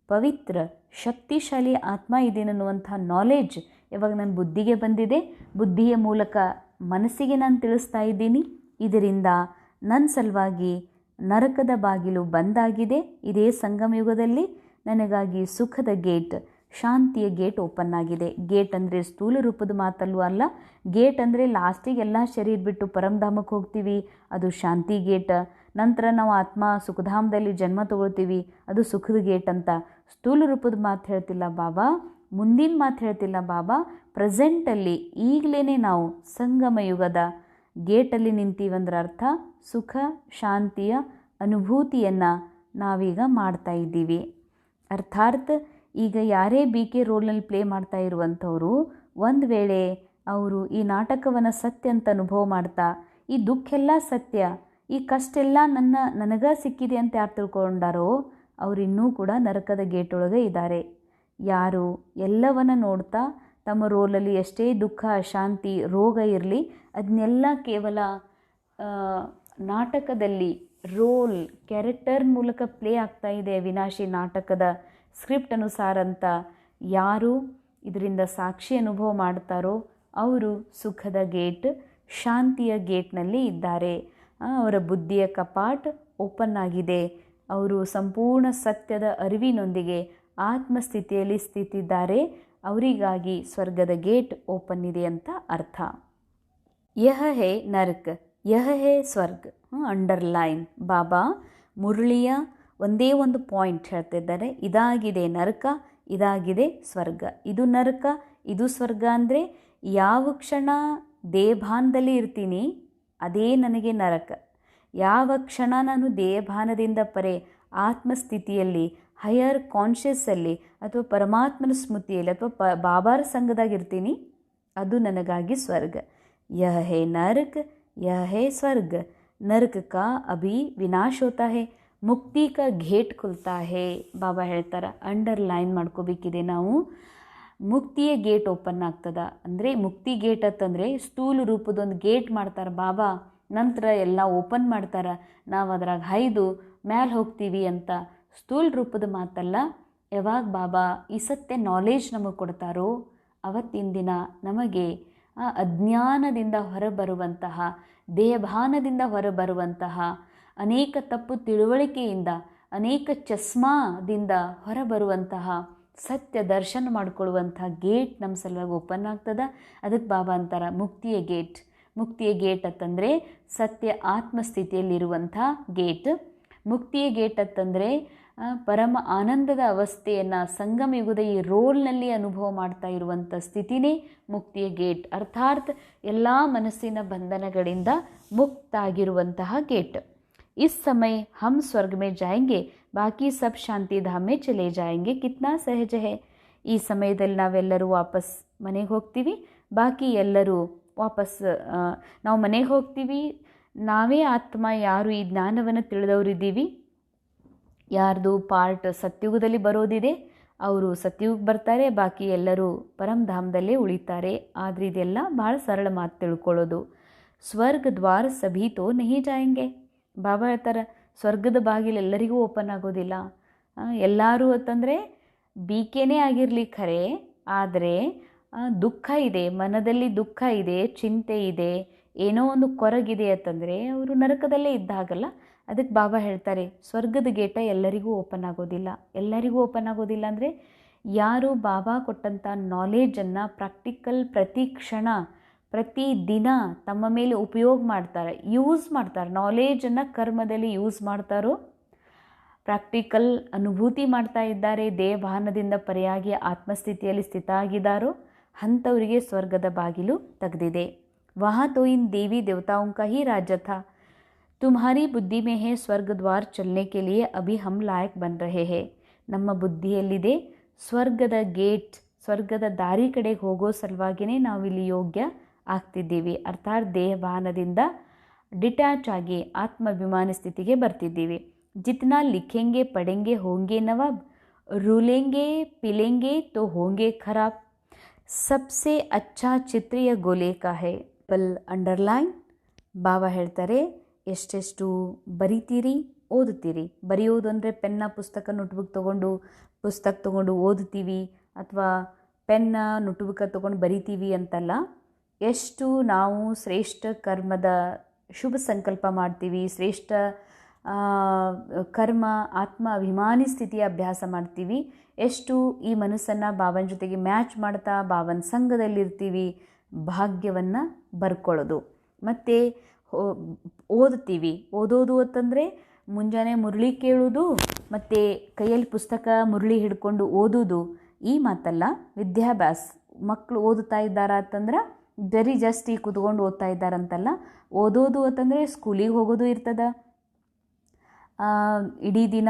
ಪವಿತ್ರ, ಶಕ್ತಿಶಾಲಿ ಆತ್ಮ ಇದೇನನ್ನುವಂಥ ನಾಲೆಡ್ಜ್ ಯಾವಾಗ ನನ್ನ ಬುದ್ಧಿಗೆ ಬಂದಿದೆ, ಬುದ್ಧಿಯ ಮೂಲಕ ಮನಸ್ಸಿಗೆ ನಾನು ತಿಳಿಸ್ತಾ ಇದ್ದೀನಿ. ಇದರಿಂದ ನನ್ನ ಸಲುವಾಗಿ ನರಕದ ಬಾಗಿಲು ಬಂದಾಗಿದೆ. ಇದೇ ಸಂಗಮ ಯುಗದಲ್ಲಿ ನನಗಾಗಿ ಸುಖದ ಗೇಟ್, ಶಾಂತಿಯ ಗೇಟ್ ಓಪನ್ ಆಗಿದೆ. ಗೇಟ್ ಅಂದರೆ ಸ್ಥೂಲ ರೂಪದ ಮಾತಲ್ಲೂ ಅಲ್ಲ. ಗೇಟ್ ಅಂದರೆ ಲಾಸ್ಟಿಗೆ ಎಲ್ಲ ಶರೀರ ಬಿಟ್ಟು ಪರಮಧಾಮಕ್ಕೆ ಹೋಗ್ತೀವಿ, ಅದು ಶಾಂತಿ ಗೇಟ್. ನಂತರ ನಾವು ಆತ್ಮ ಸುಖಧಾಮದಲ್ಲಿ ಜನ್ಮ ತಗೊಳ್ತೀವಿ, ಅದು ಸುಖದ ಗೇಟ್ ಅಂತ. ಸ್ಥೂಲ ರೂಪದ ಮಾತು ಹೇಳ್ತಿಲ್ಲ ಬಾಬಾ, ಮುಂದಿನ ಮಾತು ಹೇಳ್ತಿಲ್ಲ ಬಾಬಾ. ಪ್ರೆಸೆಂಟಲ್ಲಿ ಈಗಲೇ ನಾವು ಸಂಗಮ ಯುಗದ ಗೇಟಲ್ಲಿ ನಿಂತೀವಂದ್ರೆ ಅರ್ಥ ಸುಖ ಶಾಂತಿಯ ಅನುಭೂತಿಯನ್ನು ನಾವೀಗ ಮಾಡ್ತಾ ಇದ್ದೀವಿ. ಅರ್ಥಾತ್ ಈಗ ಯಾರೇ BK ರೋಲ್ನಲ್ಲಿ ಪ್ಲೇ ಮಾಡ್ತಾ ಇರುವಂಥವರು ಒಂದು ವೇಳೆ ಅವರು ಈ ನಾಟಕವನ್ನು ಸತ್ಯ ಅಂತ ಅನುಭವ ಮಾಡ್ತಾ, ಈ ದುಃಖ ಎಲ್ಲ ಸತ್ಯ, ಈ ಕಷ್ಟ ಎಲ್ಲ ನನಗೆ ಸಿಕ್ಕಿದೆ ಅಂತ ಯಾರು ತಿಳ್ಕೊಂಡಾರೋ ಅವರಿನ್ನೂ ಕೂಡ ನರಕದ ಗೇಟ್ ಒಳಗೆ ಇದ್ದಾರೆ. ಯಾರು ಎಲ್ಲವನ್ನ ನೋಡ್ತಾ ತಮ್ಮ ರೋಲಲ್ಲಿ ಎಷ್ಟೇ ದುಃಖ, ಅಶಾಂತಿ, ರೋಗ ಇರಲಿ ಅದನ್ನೆಲ್ಲ ಕೇವಲ ನಾಟಕದಲ್ಲಿ ರೋಲ್, ಕ್ಯಾರೆಕ್ಟರ್ ಮೂಲಕ ಪ್ಲೇ ಆಗ್ತಾ ಇದೆ ವಿನಾಶಿ ನಾಟಕದ ಸ್ಕ್ರಿಪ್ಟ್ ಅನುಸಾರ ಅಂತ ಯಾರು ಇದರಿಂದ ಸಾಕ್ಷಿ ಅನುಭವ ಮಾಡ್ತಾರೋ ಅವರು ಸುಖದ ಗೇಟ್, ಶಾಂತಿಯ ಗೇಟ್ನಲ್ಲಿ ಇದ್ದಾರೆ. ಅವರ ಬುದ್ಧಿಯ ಕಪಾಟ್ ಓಪನ್ ಆಗಿದೆ. ಅವರು ಸಂಪೂರ್ಣ ಸತ್ಯದ ಅರಿವಿನೊಂದಿಗೆ ಆತ್ಮಸ್ಥಿತಿಯಲ್ಲಿ ಸ್ಥಿತಿದ್ದಾರೆ. ಅವರಿಗಾಗಿ ಸ್ವರ್ಗದ ಗೇಟ್ ಓಪನ್ ಇದೆ ಅಂತ ಅರ್ಥ. ಯಹ ಹೇ ನರ್ಕ್, ಯಹ ಹೇ ಸ್ವರ್ಗ. ಅಂಡರ್ಲೈನ್. ಬಾಬಾ ಮುರಳಿಯ ಒಂದೇ ಒಂದು ಪಾಯಿಂಟ್ ಹೇಳ್ತಿದ್ದಾರೆ, ಇದಾಗಿದೆ ನರಕ, ಇದಾಗಿದೆ ಸ್ವರ್ಗ. ಇದು ನರಕ, ಇದು ಸ್ವರ್ಗ ಅಂದರೆ ಯಾವ ಕ್ಷಣ ದೇಹಭಾನದಲ್ಲಿ ಇರ್ತೀನಿ ಅದೇ ನನಗೆ ನರಕ. ಯಾವ ಕ್ಷಣ ನಾನು ದೇಹಭಾನದಿಂದ ಪರೆ ಆತ್ಮಸ್ಥಿತಿಯಲ್ಲಿ, ಹೈಯರ್ ಕಾನ್ಷಿಯಸ್ಸಲ್ಲಿ ಅಥವಾ ಪರಮಾತ್ಮನ ಸ್ಮೃತಿಯಲ್ಲಿ ಅಥವಾ ಬಾಬಾರ ಸಂಘದಾಗಿರ್ತೀನಿ ಅದು ನನಗಾಗಿ ಸ್ವರ್ಗ. ಯಹ ಹೇ ನರ್ಕ್, ಯಹ ಹೇ ಸ್ವರ್ಗ. ನರ್ಕ ಕಾ ಅಭಿ ವಿನಾಶ ಹೋತಾ ಹೇ, ಮುಕ್ತಿ ಕಾ ಗೇಟ್ ಖುಲ್ತಾ ಹೇ. ಬಾಬಾ ಹೇಳ್ತಾರೆ, ಅಂಡರ್ಲೈನ್ ಮಾಡ್ಕೋಬೇಕಿದೆ ನಾವು. ಮುಕ್ತಿಯ ಗೇಟ್ ಓಪನ್ ಆಗ್ತದ ಅಂದರೆ ಮುಕ್ತಿ ಗೇಟ್ ಅಂತಂದರೆ ಸ್ಥೂಲ ರೂಪದೊಂದು ಗೇಟ್ ಮಾಡ್ತಾರೆ ಬಾಬಾ, ನಂತರ ಎಲ್ಲ ಓಪನ್ ಮಾಡ್ತಾರೆ, ನಾವು ಅದ್ರಾಗ ಹೈದು ಮ್ಯಾಲೆ ಹೋಗ್ತೀವಿ ಅಂತ. ಸ್ಥೂಲ ರೂಪದ ಮಾತಲ್ಲ. ಯಾವಾಗ ಬಾಬಾ ಈ ಸತ್ಯ ನಾಲೆಜ್ ನಮಗೆ ಕೊಡ್ತಾರೋ ಅವತ್ತಿನ ದಿನ ನಮಗೆ ಅಜ್ಞಾನದಿಂದ ಹೊರಬರುವಂತಹ, ದೇಹಭಾನದಿಂದ ಹೊರಬರುವಂತಹ, ಅನೇಕ ತಪ್ಪು ತಿಳುವಳಿಕೆಯಿಂದ, ಅನೇಕ ಚಸ್ಮಾದಿಂದ ಹೊರಬರುವಂತಹ ಸತ್ಯ ದರ್ಶನ ಮಾಡಿಕೊಳ್ಳುವಂಥ ಗೇಟ್ ನಮ್ಮ ಸಲುವಾಗಿ ಓಪನ್ ಆಗ್ತದೆ. ಅದಕ್ಕೆ ಬಾಬಾ ಅಂತಾರೆ ಮುಕ್ತಿಯ ಗೇಟ್. ಮುಕ್ತಿಯ ಗೇಟ್ ಅಂತಂದರೆ ಸತ್ಯ ಆತ್ಮಸ್ಥಿತಿಯಲ್ಲಿರುವಂಥ ಗೇಟ್. ಮುಕ್ತಿಯ ಗೇಟ್ ಅಂತಂದರೆ ಪರಮ ಆನಂದದ ಅವಸ್ಥೆಯನ್ನು ಸಂಗಮ ಯುಗದ ಈ ರೋಲ್ನಲ್ಲಿ ಅನುಭವ ಮಾಡ್ತಾ ಇರುವಂಥ ಸ್ಥಿತಿನೇ ಮುಕ್ತಿಯ ಗೇಟ್. ಅರ್ಥಾತ್ ಎಲ್ಲ ಮನಸ್ಸಿನ ಬಂಧನಗಳಿಂದ ಮುಕ್ತಾಗಿರುವಂತಹ ಗೇಟ್. इस समय हम स्वर्ग में जाएंगे, बाकी सब ಶಾಂತಿ ಧಾಮ್ में चले जाएंगे. कितना सहज है. ಈ ಸಮಯದಲ್ಲಿ ನಾವೆಲ್ಲರೂ ವಾಪಸ್ ಮನೆಗೆ ಹೋಗ್ತೀವಿ, ಬಾಕಿ ಎಲ್ಲರೂ ವಾಪಸ್ ನಾವು ಮನೆಗೆ ಹೋಗ್ತೀವಿ. ನಾವೇ ಆತ್ಮ ಯಾರು ಈ ಜ್ಞಾನವನ್ನು ತಿಳಿದವರಿದ್ದೀವಿ, ಯಾರ್ದು ಪಾರ್ಟ್ ಸತ್ಯುಗದಲ್ಲಿ ಬರೋದಿದೆ ಅವರು ಸತ್ಯುಗಕ್ಕೆ ಬರ್ತಾರೆ, ಬಾಕಿ ಎಲ್ಲರೂ ಪರಮಧಾಮದಲ್ಲೇ ಉಳಿತಾರೆ. ಆದರೆ ಇದೆಲ್ಲ ಭಾಳ ಸರಳ ಮಾತು ತಿಳ್ಕೊಳ್ಳೋದು. ಸ್ವರ್ಗ ದ್ವಾರ ಸಭಿ ತೋ ನಹಿ ಜಾಯಂಗೆ. ಬಾಬಾ ಹೇಳ್ತಾರೆ ಸ್ವರ್ಗದ ಬಾಗಿಲು ಎಲ್ಲರಿಗೂ ಓಪನ್ ಆಗೋದಿಲ್ಲ. ಎಲ್ಲರೂ ಅಂತಂದರೆ ಬೀಕೆನೇ ಆಗಿರಲಿ ಖರೆ, ಆದರೆ ದುಃಖ ಇದೆ, ಮನದಲ್ಲಿ ದುಃಖ ಇದೆ, ಚಿಂತೆ ಇದೆ, ಏನೋ ಒಂದು ಕೊರಗಿದೆ ಅಂತಂದರೆ ಅವರು ನರಕದಲ್ಲೇ ಇದ್ದಾಗಲ್ಲ. ಅದಕ್ಕೆ ಬಾಬಾ ಹೇಳ್ತಾರೆ ಸ್ವರ್ಗದ ಗೇಟ ಎಲ್ಲರಿಗೂ ಓಪನ್ ಆಗೋದಿಲ್ಲ. ಎಲ್ಲರಿಗೂ ಓಪನ್ ಆಗೋದಿಲ್ಲ ಅಂದರೆ ಯಾರು ಬಾಬಾ ಕೊಟ್ಟಂಥ ನಾಲೇಜನ್ನು ಪ್ರಾಕ್ಟಿಕಲ್ ಪ್ರತಿ ಕ್ಷಣ ಪ್ರತಿ ದಿನ ತಮ್ಮ ಮೇಲೆ ಉಪಯೋಗ ಮಾಡ್ತಾರೆ, ಯೂಸ್ ಮಾಡ್ತಾರೆ, ನಾಲೇಜನ್ನು ಕರ್ಮದಲ್ಲಿ ಯೂಸ್ ಮಾಡ್ತಾರೋ, ಪ್ರಾಕ್ಟಿಕಲ್ ಅನುಭೂತಿ ಮಾಡ್ತಾ ಇದ್ದಾರೆ, ದೇಹಭಾನದಿಂದ ಪರೆಯಾಗಿ ಆತ್ಮಸ್ಥಿತಿಯಲ್ಲಿ ಸ್ಥಿತ ಆಗಿದ್ದಾರೋ ಅಂಥವರಿಗೆ ಸ್ವರ್ಗದ ಬಾಗಿಲು ತೆಗೆದಿದೆ. ವಹಾ ತೋ ಇನ್ ದೇವಿ ದೇವತಾओं का ही राज्य था. तुम्हारी बुद्धि में है स्वर्ग द्वार चलने के लिए अभी हम लायक बन रहे हैं. ನಮ್ಮ ಬುದ್ಧಿಯಲ್ಲಿದೆ ಸ್ವರ್ಗದ ಗೇಟ್, ಸ್ವರ್ಗದ ದಾರಿ ಕಡೆಗೆ ಹೋಗೋ ಸಲುವಾಗಿಯೇ ನಾವಿಲ್ಲಿ ಯೋಗ್ಯ ಆಗ್ತಿದ್ದೀವಿ. ಅರ್ಥಾತ್ ದೇಹಭಾನದಿಂದ ಡಿಟ್ಯಾಚ್ ಆಗಿ ಆತ್ಮಾಭಿಮಾನಿ ಸ್ಥಿತಿಗೆ ಬರ್ತಿದ್ದೀವಿ. ಜಿತ್ನಾ ಲಿಖೆಂಗೆ ಪಡೆಂಗೆ ಹೋಂಗೆ ನವಾಬ್, ರೂಲೆಂಗೆ ಪಿಲೆಂಗೆ ತೋ ಹೋಂಗೆ ಖರಾಬ್, ಸಬ್ಸೆ ಅಚ್ಚಾ ಚಿತ್ರಿಯ ಗೋಲೆ ಕಾ ಹೈ. ಅಂಡರ್ಲೈನ್. ಬಾಬಾ ಹೇಳ್ತಾರೆ ಎಷ್ಟೆಷ್ಟು ಬರಿತೀರಿ, ಓದುತ್ತೀರಿ. ಬರೆಯೋದು ಅಂದರೆ ಪೆನ್ನ ಪುಸ್ತಕ ನೋಟ್ಬುಕ್ ತೊಗೊಂಡು ಓದುತ್ತೀವಿ, ಅಥವಾ ಪೆನ್ನ ನೋಟ್ಬುಕ್ ತೊಗೊಂಡು ಬರಿತೀವಿ ಅಂತಲ್ಲ. ಎಷ್ಟು ನಾವು ಶ್ರೇಷ್ಠ ಕರ್ಮದ ಶುಭ ಸಂಕಲ್ಪ ಮಾಡ್ತೀವಿ, ಶ್ರೇಷ್ಠ ಕರ್ಮ ಆತ್ಮ ಅಭಿಮಾನಿ ಸ್ಥಿತಿಯ ಅಭ್ಯಾಸ ಮಾಡ್ತೀವಿ, ಎಷ್ಟು ಈ ಮನಸ್ಸನ್ನು ಬಾಬನ ಜೊತೆಗೆ ಮ್ಯಾಚ್ ಮಾಡ್ತಾ ಬಾಬನ ಸಂಘದಲ್ಲಿರ್ತೀವಿ, ಭಾಗ್ಯವನ್ನು ಬರ್ಕೊಳ್ಳೋದು. ಮತ್ತು ಓದ್ತೀವಿ. ಓದೋದು ಅಂತಂದರೆ ಮುಂಜಾನೆ ಮುರಳಿ ಕೇಳೋದು ಮತ್ತು ಕೈಯಲ್ಲಿ ಪುಸ್ತಕ ಮುರಳಿ ಹಿಡ್ಕೊಂಡು ಓದೋದು ಈ ಮಾತಲ್ಲ. ವಿದ್ಯಾಭ್ಯಾಸ. ಮಕ್ಕಳು ಓದುತ್ತಾ ಇದ್ದಾರ ಅಂತಂದ್ರೆ ಜರಿ ಜಸ್ಟ್ ಈ ಕೂತ್ಕೊಂಡು ಓದ್ತಾ ಇದ್ದಾರಂತಲ್ಲ. ಓದೋದು ಅಂತಂದರೆ ಸ್ಕೂಲಿಗೆ ಹೋಗೋದು ಇರ್ತದ, ಇಡೀ ದಿನ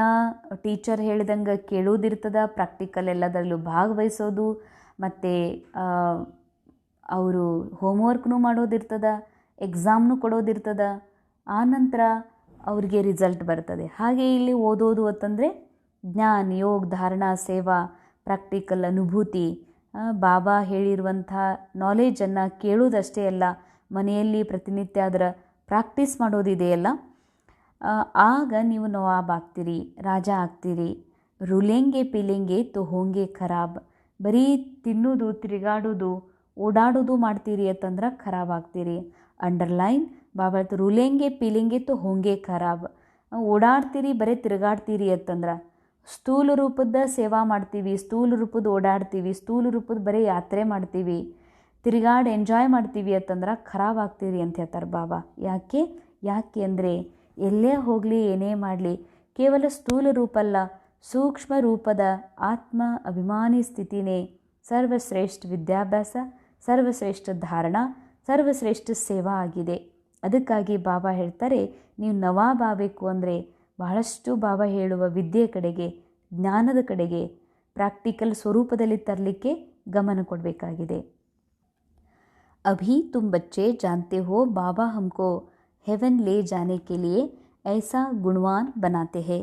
ಟೀಚರ್ ಹೇಳಿದಂಗೆ ಕೇಳೋದಿರ್ತದ, ಪ್ರಾಕ್ಟಿಕಲ್ ಎಲ್ಲದರಲ್ಲೂ ಭಾಗವಹಿಸೋದು, ಮತ್ತು ಅವರು ಹೋಮ್ವರ್ಕ್ನೂ ಮಾಡೋದಿರ್ತದ, ಎಕ್ಸಾಮ್ನೂ ಕೊಡೋದಿರ್ತದ, ಆನಂತರ ಅವ್ರಿಗೆ ರಿಸಲ್ಟ್ ಬರ್ತದೆ. ಹಾಗೆ ಇಲ್ಲಿ ಓದೋದು ಅಂತಂದರೆ ಜ್ಞಾನ, ಯೋಗ, ಧಾರಣಾ, ಸೇವಾ, ಪ್ರಾಕ್ಟಿಕಲ್ ಅನುಭೂತಿ. ಬಾಬಾ ಹೇಳಿರುವಂಥ ನಾಲೆಜನ್ನು ಕೇಳೋದಷ್ಟೇ ಅಲ್ಲ, ಮನೆಯಲ್ಲಿ ಪ್ರತಿನಿತ್ಯ ಅದರ ಪ್ರಾಕ್ಟೀಸ್ ಮಾಡೋದಿದೆಯಲ್ಲ, ಆಗ ನೀವು ನವಾಬ್ ಆಗ್ತೀರಿ, ರಾಜ ಆಗ್ತೀರಿ. ರುಲೆಂಗೆ ಪಿಲೆಂಗೆ ತೋ ಹೋಂಗೆ ಖರಾಬ್. ಬರೀ ತಿನ್ನೋದು, ತಿರುಗಾಡೋದು, ಓಡಾಡೋದು ಮಾಡ್ತೀರಿ ಅಂತಂದ್ರೆ ಖರಾಬ್ ಆಗ್ತೀರಿ. ಅಂಡರ್ಲೈನ್ ಬಾಬಾ ರುಲೆಂಗೆ ಪಿಲೆಂಗೆ ತೋ ಹೋಂಗೆ ಖರಾಬ್. ಓಡಾಡ್ತೀರಿ, ಬರೀ ತಿರುಗಾಡ್ತೀರಿ ಅಂತಂದ್ರೆ, ಸ್ಥೂಲ ರೂಪದ ಸೇವಾ ಮಾಡ್ತೀವಿ, ಸ್ಥೂಲ ರೂಪದ ಓಡಾಡ್ತೀವಿ, ಸ್ಥೂಲ ರೂಪದ ಬರೀ ಯಾತ್ರೆ ಮಾಡ್ತೀವಿ, ತಿರುಗಾಡಿ ಎಂಜಾಯ್ ಮಾಡ್ತೀವಿ ಅಂತಂದ್ರೆ ಖರಾಬ್ ಆಗ್ತೀರಿ ಅಂತ ಹೇಳ್ತಾರೆ ಬಾಬಾ. ಯಾಕೆ ಅಂದರೆ ಎಲ್ಲೇ ಹೋಗಲಿ, ಏನೇ ಮಾಡಲಿ, ಕೇವಲ ಸ್ಥೂಲ ರೂಪ ಅಲ್ಲ, ಸೂಕ್ಷ್ಮ ರೂಪದ ಆತ್ಮ ಅಭಿಮಾನಿ ಸ್ಥಿತಿನೇ ಸರ್ವಶ್ರೇಷ್ಠ ವಿದ್ಯಾಭ್ಯಾಸ, ಸರ್ವಶ್ರೇಷ್ಠ ಧಾರಣಾ, ಸರ್ವಶ್ರೇಷ್ಠ ಸೇವಾ ಆಗಿದೆ. ಅದಕ್ಕಾಗಿ ಬಾಬಾ ಹೇಳ್ತಾರೆ, ನೀವು ನವಾಬ್ ಆಗಬೇಕು ಅಂದರೆ ಬಹಳಷ್ಟು ಬಾಬಾ ಹೇಳುವ ವಿದ್ಯೆ ಕಡೆಗೆ, ಜ್ಞಾನದ ಕಡೆಗೆ, ಪ್ರಾಕ್ಟಿಕಲ್ ಸ್ವರೂಪದಲ್ಲಿ ತರಲಿಕ್ಕೆ ಗಮನ ಕೊಡಬೇಕಾಗಿದೆ. अभी तुम बच्चे जानते हो बाबा हमको हेवन ले जाने के लिए ऐसा गुणवान बनाते हैं.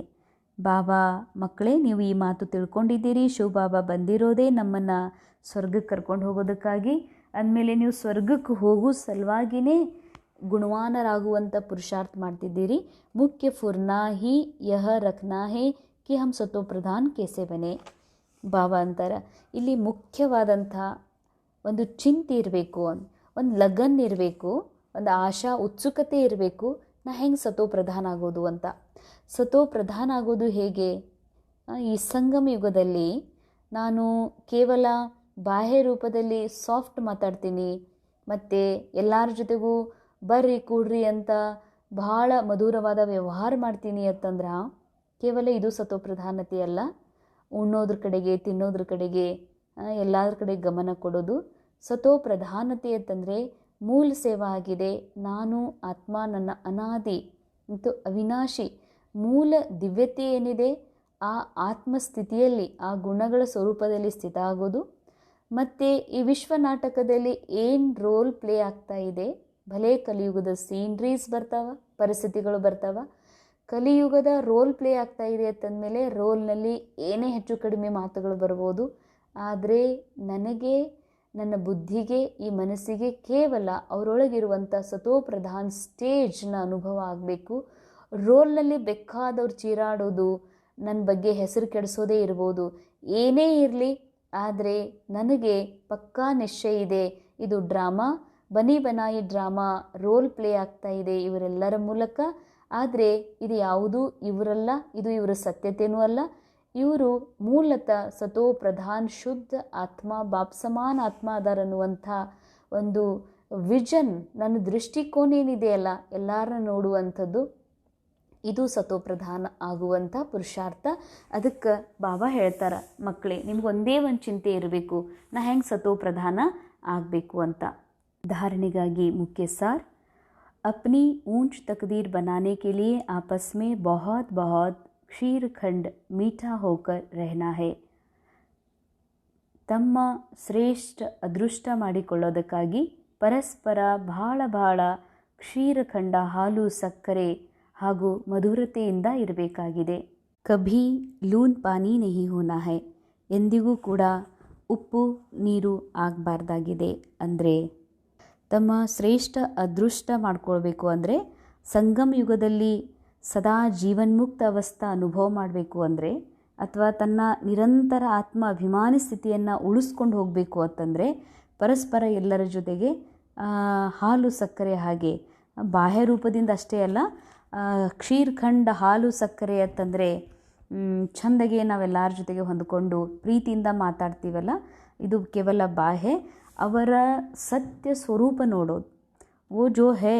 ಬಾಬಾ ಮಕ್ಕಳೇ, ನೀವು ಈ ಮಾತು ತಿಳ್ಕೊಂಡಿದ್ದೀರಿ, ಶಿವ ಬಾಬಾ ಬಂದಿರೋದೇ ನಮ್ಮನ್ನು ಸ್ವರ್ಗಕ್ಕೆ ಕರ್ಕೊಂಡು ಹೋಗೋದಕ್ಕಾಗಿ. ಅಂದಮೇಲೆ ನೀವು ಸ್ವರ್ಗಕ್ಕೆ ಹೋಗೋ ಸಲುವಾಗಿಯೇ ಗುಣವಾನರಾಗುವಂಥ ಪುರುಷಾರ್ಥ ಮಾಡ್ತಿದ್ದೀರಿ. ಮುಖ್ಯ ಫುರ್ನಾ ಹಿ ಯಹ ರಖನಾ ಹೇ ಕಿ ಹಮ್ ಸತೋ ಪ್ರಧಾನ್ ಕೇಸೆ ಬನೆ. ಬಾಬಾ ಅಂತಾರೆ, ಇಲ್ಲಿ ಮುಖ್ಯವಾದಂಥ ಒಂದು ಚಿಂತೆ ಇರಬೇಕು, ಒಂದು ಲಗನ್ ಇರಬೇಕು, ಒಂದು ಆಶಾ ಉತ್ಸುಕತೆ ಇರಬೇಕು. ನಾ ಹೆಂಗೆ ಸತೋ ಪ್ರಧಾನ ಆಗೋದು ಅಂತ. ಸತೋ ಪ್ರಧಾನ ಆಗೋದು ಹೇಗೆ? ಈ ಸಂಗಮ ಯುಗದಲ್ಲಿ ನಾನು ಕೇವಲ ಬಾಹ್ಯ ರೂಪದಲ್ಲಿ ಸಾಫ್ಟ್ ಮಾತಾಡ್ತೀನಿ, ಮತ್ತು ಎಲ್ಲರ ಜೊತೆಗೂ ಬರ್ರಿ ಕೂಡ್ರಿ ಅಂತ ಭಾಳ ಮಧುರವಾದ ವ್ಯವಹಾರ ಮಾಡ್ತೀನಿ ಅಂತಂದ್ರೆ ಕೇವಲ ಇದು ಸತೋ ಪ್ರಧಾನತೆ ಅಲ್ಲ. ಉಣ್ಣೋದ್ರ ಕಡೆಗೆ, ತಿನ್ನೋದ್ರ ಕಡೆಗೆ, ಎಲ್ಲರ ಕಡೆ ಗಮನ ಕೊಡೋದು ಸತೋ ಪ್ರಧಾನತೆ ಅಂತಂದರೆ ಮೂಲ ಸೇವಾ ಆಗಿದೆ. ನಾನು ಆತ್ಮ ನನ್ನ ಅನಾದಿ ಮತ್ತು ಅವಿನಾಶಿ ಮೂಲ ದಿವ್ಯತೆ ಏನಿದೆ ಆ ಆತ್ಮಸ್ಥಿತಿಯಲ್ಲಿ, ಆ ಗುಣಗಳ ಸ್ವರೂಪದಲ್ಲಿ ಸ್ಥಿತ ಆಗೋದು. ಮತ್ತು ಈ ವಿಶ್ವ ನಾಟಕದಲ್ಲಿ ಏನು ರೋಲ್ ಪ್ಲೇ ಆಗ್ತಾ ಇದೆ, ಭಲೇ ಕಲಿಯುಗದ ಸೀನ್ರೀಸ್ ಬರ್ತಾವ, ಪರಿಸ್ಥಿತಿಗಳು ಬರ್ತಾವ, ಕಲಿಯುಗದ ರೋಲ್ ಪ್ಲೇ ಆಗ್ತಾ ಇದೆ ಅಂತಂದಮೇಲೆ ರೋಲ್ನಲ್ಲಿ ಏನೇ ಹೆಚ್ಚು ಕಡಿಮೆ ಮಾತುಗಳು ಬರ್ಬೋದು. ಆದರೆ ನನಗೆ, ನನ್ನ ಬುದ್ಧಿಗೆ, ಈ ಮನಸ್ಸಿಗೆ ಕೇವಲ ಅವರೊಳಗಿರುವಂಥ ಸತೋ ಪ್ರಧಾನ್ ಸ್ಟೇಜ್ನ ಅನುಭವ ಆಗಬೇಕು. ರೋಲ್ನಲ್ಲಿ ಬೇಕಾದವ್ರು ಚೀರಾಡೋದು, ನನ್ನ ಬಗ್ಗೆ ಹೆಸರು ಕೆಡಿಸೋದೇ ಇರ್ಬೋದು, ಏನೇ ಇರಲಿ, ಆದರೆ ನನಗೆ ಪಕ್ಕಾ ನಿಶ್ಚಯ ಇದೆ, ಇದು ಡ್ರಾಮಾ, ಬನಿ ಬನಾಯಿ ಡ್ರಾಮಾ ರೋಲ್ ಪ್ಲೇ ಆಗ್ತಾ ಇದೆ ಇವರೆಲ್ಲರ ಮೂಲಕ. ಆದರೆ ಇದು ಯಾವುದೂ ಇವರಲ್ಲ, ಇದು ಇವರ ಸತ್ಯತೆಯೂ ಅಲ್ಲ. ಇವರು ಮೂಲತಃ ಸತೋ ಪ್ರಧಾನ್ ಶುದ್ಧ ಆತ್ಮ, ಬಾಪ್ಸಮಾನ ಆತ್ಮ ಅದಾರನ್ನುವಂಥ ಒಂದು ವಿಷನ್, ನನ್ನ ದೃಷ್ಟಿಕೋನ ಏನಿದೆಯಲ್ಲ ಎಲ್ಲರನ್ನ ನೋಡುವಂಥದ್ದು, ಇದು ಸತೋ ಪ್ರಧಾನ ಆಗುವಂಥ ಪುರುಷಾರ್ಥ. ಅದಕ್ಕೆ ಬಾಬಾ ಹೇಳ್ತಾರೆ, ಮಕ್ಕಳೇ ನಿಮ್ಗೆ ಒಂದೇ ಒಂದು ಚಿಂತೆ ಇರಬೇಕು, ನಾ ಹೆಂಗೆ ಸತೋ ಪ್ರಧಾನ ಆಗಬೇಕು ಅಂತ. धारणेಗಾಗಿ मुख्य सार, अपनी ऊंच तकदीर बनाने के लिए आपस में बहुत बहुत क्षीर खंड मीठा होकर रहना है. ತಮ್ಮ ಶ್ರೇಷ್ಠ ಅದೃಷ್ಟ ಮಾಡಿಕೊಳ್ಳೋದಕ್ಕಾಗಿ ಪರಸ್ಪರ ಬಹಳ ಕ್ಷೀರಖಂಡ, ಹಾಲು, ಸಕ್ಕರೆ ಹಾಗೂ ಮಧುರತೆಯಿಂದ ಇರಬೇಕಾಗಿದೆ. ಕಭಿ ಲೂನ್ ಪಾನಿ ನಹಿ ಹೋನಾ ಹೈ, ಎಂದಿಗೂ ಕೂಡ ಉಪ್ಪು ನೀರು ಆಗಬಾರ್ದಾಗಿದೆ. ಅಂದರೆ ತಮ್ಮ ಶ್ರೇಷ್ಠ ಅದೃಷ್ಟ ಮಾಡ್ಕೊಳ್ಬೇಕು ಅಂದರೆ, ಸಂಗಮ ಯುಗದಲ್ಲಿ ಸದಾ ಜೀವನ್ಮುಕ್ತ ಅವಸ್ಥಾ ಅನುಭವ ಮಾಡಬೇಕು ಅಂದರೆ, ಅಥವಾ ತನ್ನ ನಿರಂತರ ಆತ್ಮ ಅಭಿಮಾನಿ ಸ್ಥಿತಿಯನ್ನು ಉಳಿಸ್ಕೊಂಡು ಹೋಗಬೇಕು ಅಂತಂದರೆ ಪರಸ್ಪರ ಎಲ್ಲರ ಜೊತೆಗೆ ಹಾಲು ಸಕ್ಕರೆ ಹಾಗೆ ಬಾಹ್ಯ ರೂಪದಿಂದ ಅಷ್ಟೇ ಅಲ್ಲ, ಕ್ಷೀರ್ಖಂಡ ಹಾಲು ಸಕ್ಕರೆ ಅಂತಂದರೆ ಚೆಂದಾಗೆ ನಾವೆಲ್ಲರ ಜೊತೆಗೆ ಹೊಂದ್ಕೊಂಡು ಪ್ರೀತಿಯಿಂದ ಮಾತಾಡ್ತೀವಲ್ಲ, ಇದು ಕೇವಲ ಬಾಹ್ಯ. ಅವರ ಸತ್ಯ ಸ್ವರೂಪ ನೋಡೋದು, ಓ ಜೋ ಹೇ,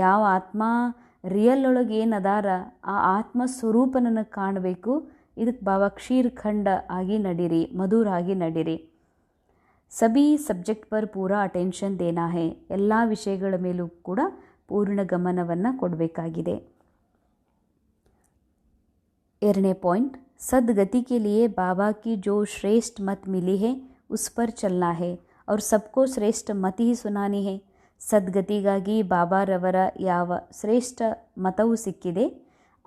ಯಾವ ಆತ್ಮ ರಿಯಲ್ ಒಳಗೆ ಏನು ಅದಾರ ಆ ಆತ್ಮ ಸ್ವರೂಪ ನನಗೆ ಕಾಣಬೇಕು. ಇದಕ್ಕೆ ಬಾಬಾ ಕ್ಷೀರ್ಖಂಡ ಆಗಿ ನಡೀರಿ, ಮಧುರ ಆಗಿ ನಡೀರಿ. ಸಬಿ ಸಬ್ಜೆಕ್ಟ್ ಪರ್ ಪೂರಾ ಅಟೆನ್ಷನ್ ದೇನಾ ಹೇ, ಎಲ್ಲ ವಿಷಯಗಳ ಮೇಲೂ ಕೂಡ ಪೂರ್ಣ ಗಮನವನ್ನು ಕೊಡಬೇಕಾಗಿದೆ. 2ನೇ ಪಾಯಿಂಟ್, सदगति के लिए बाबा की जो श्रेष्ठ मत मिली है उस पर चलना है और सबको श्रेष्ठ मत ही सुनानी है. ಸದ್ಗತಿಗಾಗಿ ಬಾಬಾರವರ ಯಾವ ಶ್ರೇಷ್ಠ ಮತವು ಸಿಕ್ಕಿದೆ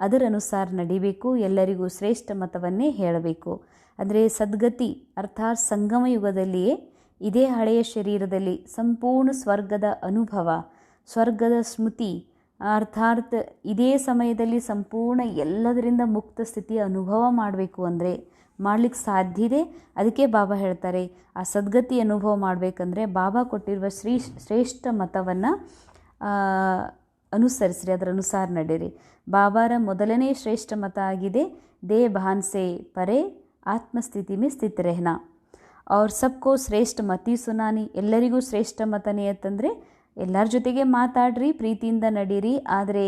ಅದರ ಅನುಸಾರ ನಡಿಬೇಕು, ಎಲ್ಲರಿಗೂ ಶ್ರೇಷ್ಠ ಮತವನ್ನೇ ಹೇಳಬೇಕು. ಅಂದರೆ ಸದ್ಗತಿ ಅರ್ಥಾತ್ ಸಂಗಮ ಯುಗದಲ್ಲಿಯೇ ಇದೇ ಹಳೆಯ ಶರೀರದಲ್ಲಿ ಸಂಪೂರ್ಣ ಸ್ವರ್ಗದ ಅನುಭವ, ಸ್ವರ್ಗದ ಸ್ಮೃತಿ ಅರ್ಥಾತ್ ಇದೇ ಸಮಯದಲ್ಲಿ ಸಂಪೂರ್ಣ ಎಲ್ಲದರಿಂದ ಮುಕ್ತ ಸ್ಥಿತಿಯ ಅನುಭವ ಮಾಡಬೇಕು ಅಂದರೆ ಮಾಡಲಿಕ್ಕೆ ಸಾಧ್ಯ ಇದೆ. ಅದಕ್ಕೆ ಬಾಬಾ ಹೇಳ್ತಾರೆ, ಆ ಸದ್ಗತಿ ಅನುಭವ ಮಾಡಬೇಕಂದ್ರೆ ಬಾಬಾ ಕೊಟ್ಟಿರುವ ಶ್ರೇಷ್ಠ ಮತವನ್ನು ಅನುಸರಿಸ್ರಿ, ಅದರ ಅನುಸಾರ ನಡೀರಿ. ಬಾಬಾರ ಮೊದಲನೇ ಶ್ರೇಷ್ಠ ಮತ ಆಗಿದೆ ದೇಹ ಭಾನ್ ಸೆ ಪರೆ ಆತ್ಮಸ್ಥಿತಿ ಮೇ ಸ್ಥಿತ ರೆಹನಾ. ಅವ್ರ ಸಬ್ಕೋ ಶ್ರೇಷ್ಠ ಮತಿ ಸುನಾನಿ, ಎಲ್ಲರಿಗೂ ಶ್ರೇಷ್ಠ ಮತನೇ ಅಂತಂದರೆ ಎಲ್ಲರ ಜೊತೆಗೆ ಮಾತಾಡ್ರಿ, ಪ್ರೀತಿಯಿಂದ ನಡೀರಿ. ಆದರೆ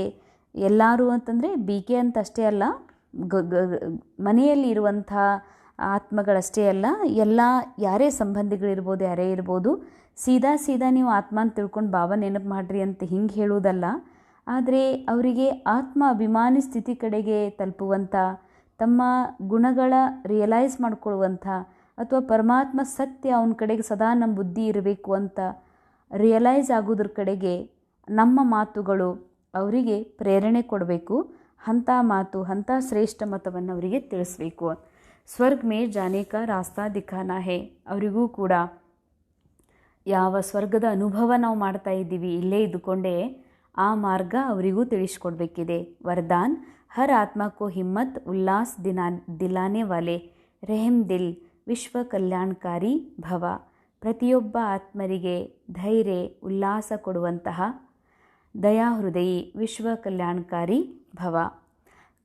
ಎಲ್ಲರೂ ಅಂತಂದರೆ BK ಅಂತ ಅಷ್ಟೇ ಅಲ್ಲ, ಮನೆಯಲ್ಲಿ ಇರುವಂಥ ಆತ್ಮಗಳಷ್ಟೇ ಅಲ್ಲ, ಎಲ್ಲ ಯಾರೇ ಸಂಬಂಧಿಗಳಿರ್ಬೋದು, ಯಾರೇ ಇರ್ಬೋದು, ಸೀದಾ ನೀವು ಆತ್ಮ ಅಂತ ತಿಳ್ಕೊಂಡು ಬಾಬಾ ನೆನಪು ಮಾಡಿರಿ ಅಂತ ಹಿಂಗೆ ಹೇಳುವುದಲ್ಲ. ಆದರೆ ಅವರಿಗೆ ಆತ್ಮ ಅಭಿಮಾನಿ ಸ್ಥಿತಿ ಕಡೆಗೆ ತಲುಪುವಂಥ, ತಮ್ಮ ಗುಣಗಳ ರಿಯಲೈಸ್ ಮಾಡ್ಕೊಳ್ಳುವಂಥ, ಅಥವಾ ಪರಮಾತ್ಮ ಸತ್ಯ ಅವನ ಕಡೆಗೆ ಸದಾ ನಮ್ಮ ಬುದ್ಧಿ ಇರಬೇಕು ಅಂತ ರಿಯಲೈಸ್ ಆಗೋದ್ರ ಕಡೆಗೆ ನಮ್ಮ ಮಾತುಗಳು ಅವರಿಗೆ ಪ್ರೇರಣೆ ಕೊಡಬೇಕು. ಅಂಥ ಮಾತು, ಅಂಥ ಶ್ರೇಷ್ಠ ಮತವನ್ನು ಅವರಿಗೆ ತಿಳಿಸ್ಬೇಕು. ಸ್ವರ್ಗ ಮೇ ಜಾನೆ ಕಾ ರಾಸ್ತಾ ದಿಖಾನಾ ಹೇ, ಅವರಿಗೂ ಕೂಡ ಯಾವ ಸ್ವರ್ಗದ ಅನುಭವ ನಾವು ಮಾಡ್ತಾ ಇದ್ದೀವಿ ಇಲ್ಲೇ ಇದ್ದುಕೊಂಡೇ ಆ ಮಾರ್ಗ ಅವರಿಗೂ ತಿಳಿಸ್ಕೊಡ್ಬೇಕಿದೆ. ವರದಾನ್ ಹರ್ ಆತ್ಮ ಕೋ ಹಿಮ್ಮತ್ ಉಲ್ಲಾಸ್ ದಿಲಾನೆ ವಾಲೆ ರೆಹಮ್ ದಿಲ್ ವಿಶ್ವ ಕಲ್ಯಾಣಕಾರಿ ಭವ. ಪ್ರತಿಯೊಬ್ಬ ಆತ್ಮರಿಗೆ ಧೈರ್ಯ ಉಲ್ಲಾಸ ಕೊಡುವಂತಹ ದಯಾಹೃದಯಿ ವಿಶ್ವ ಕಲ್ಯಾಣಕಾರಿ ಭವ.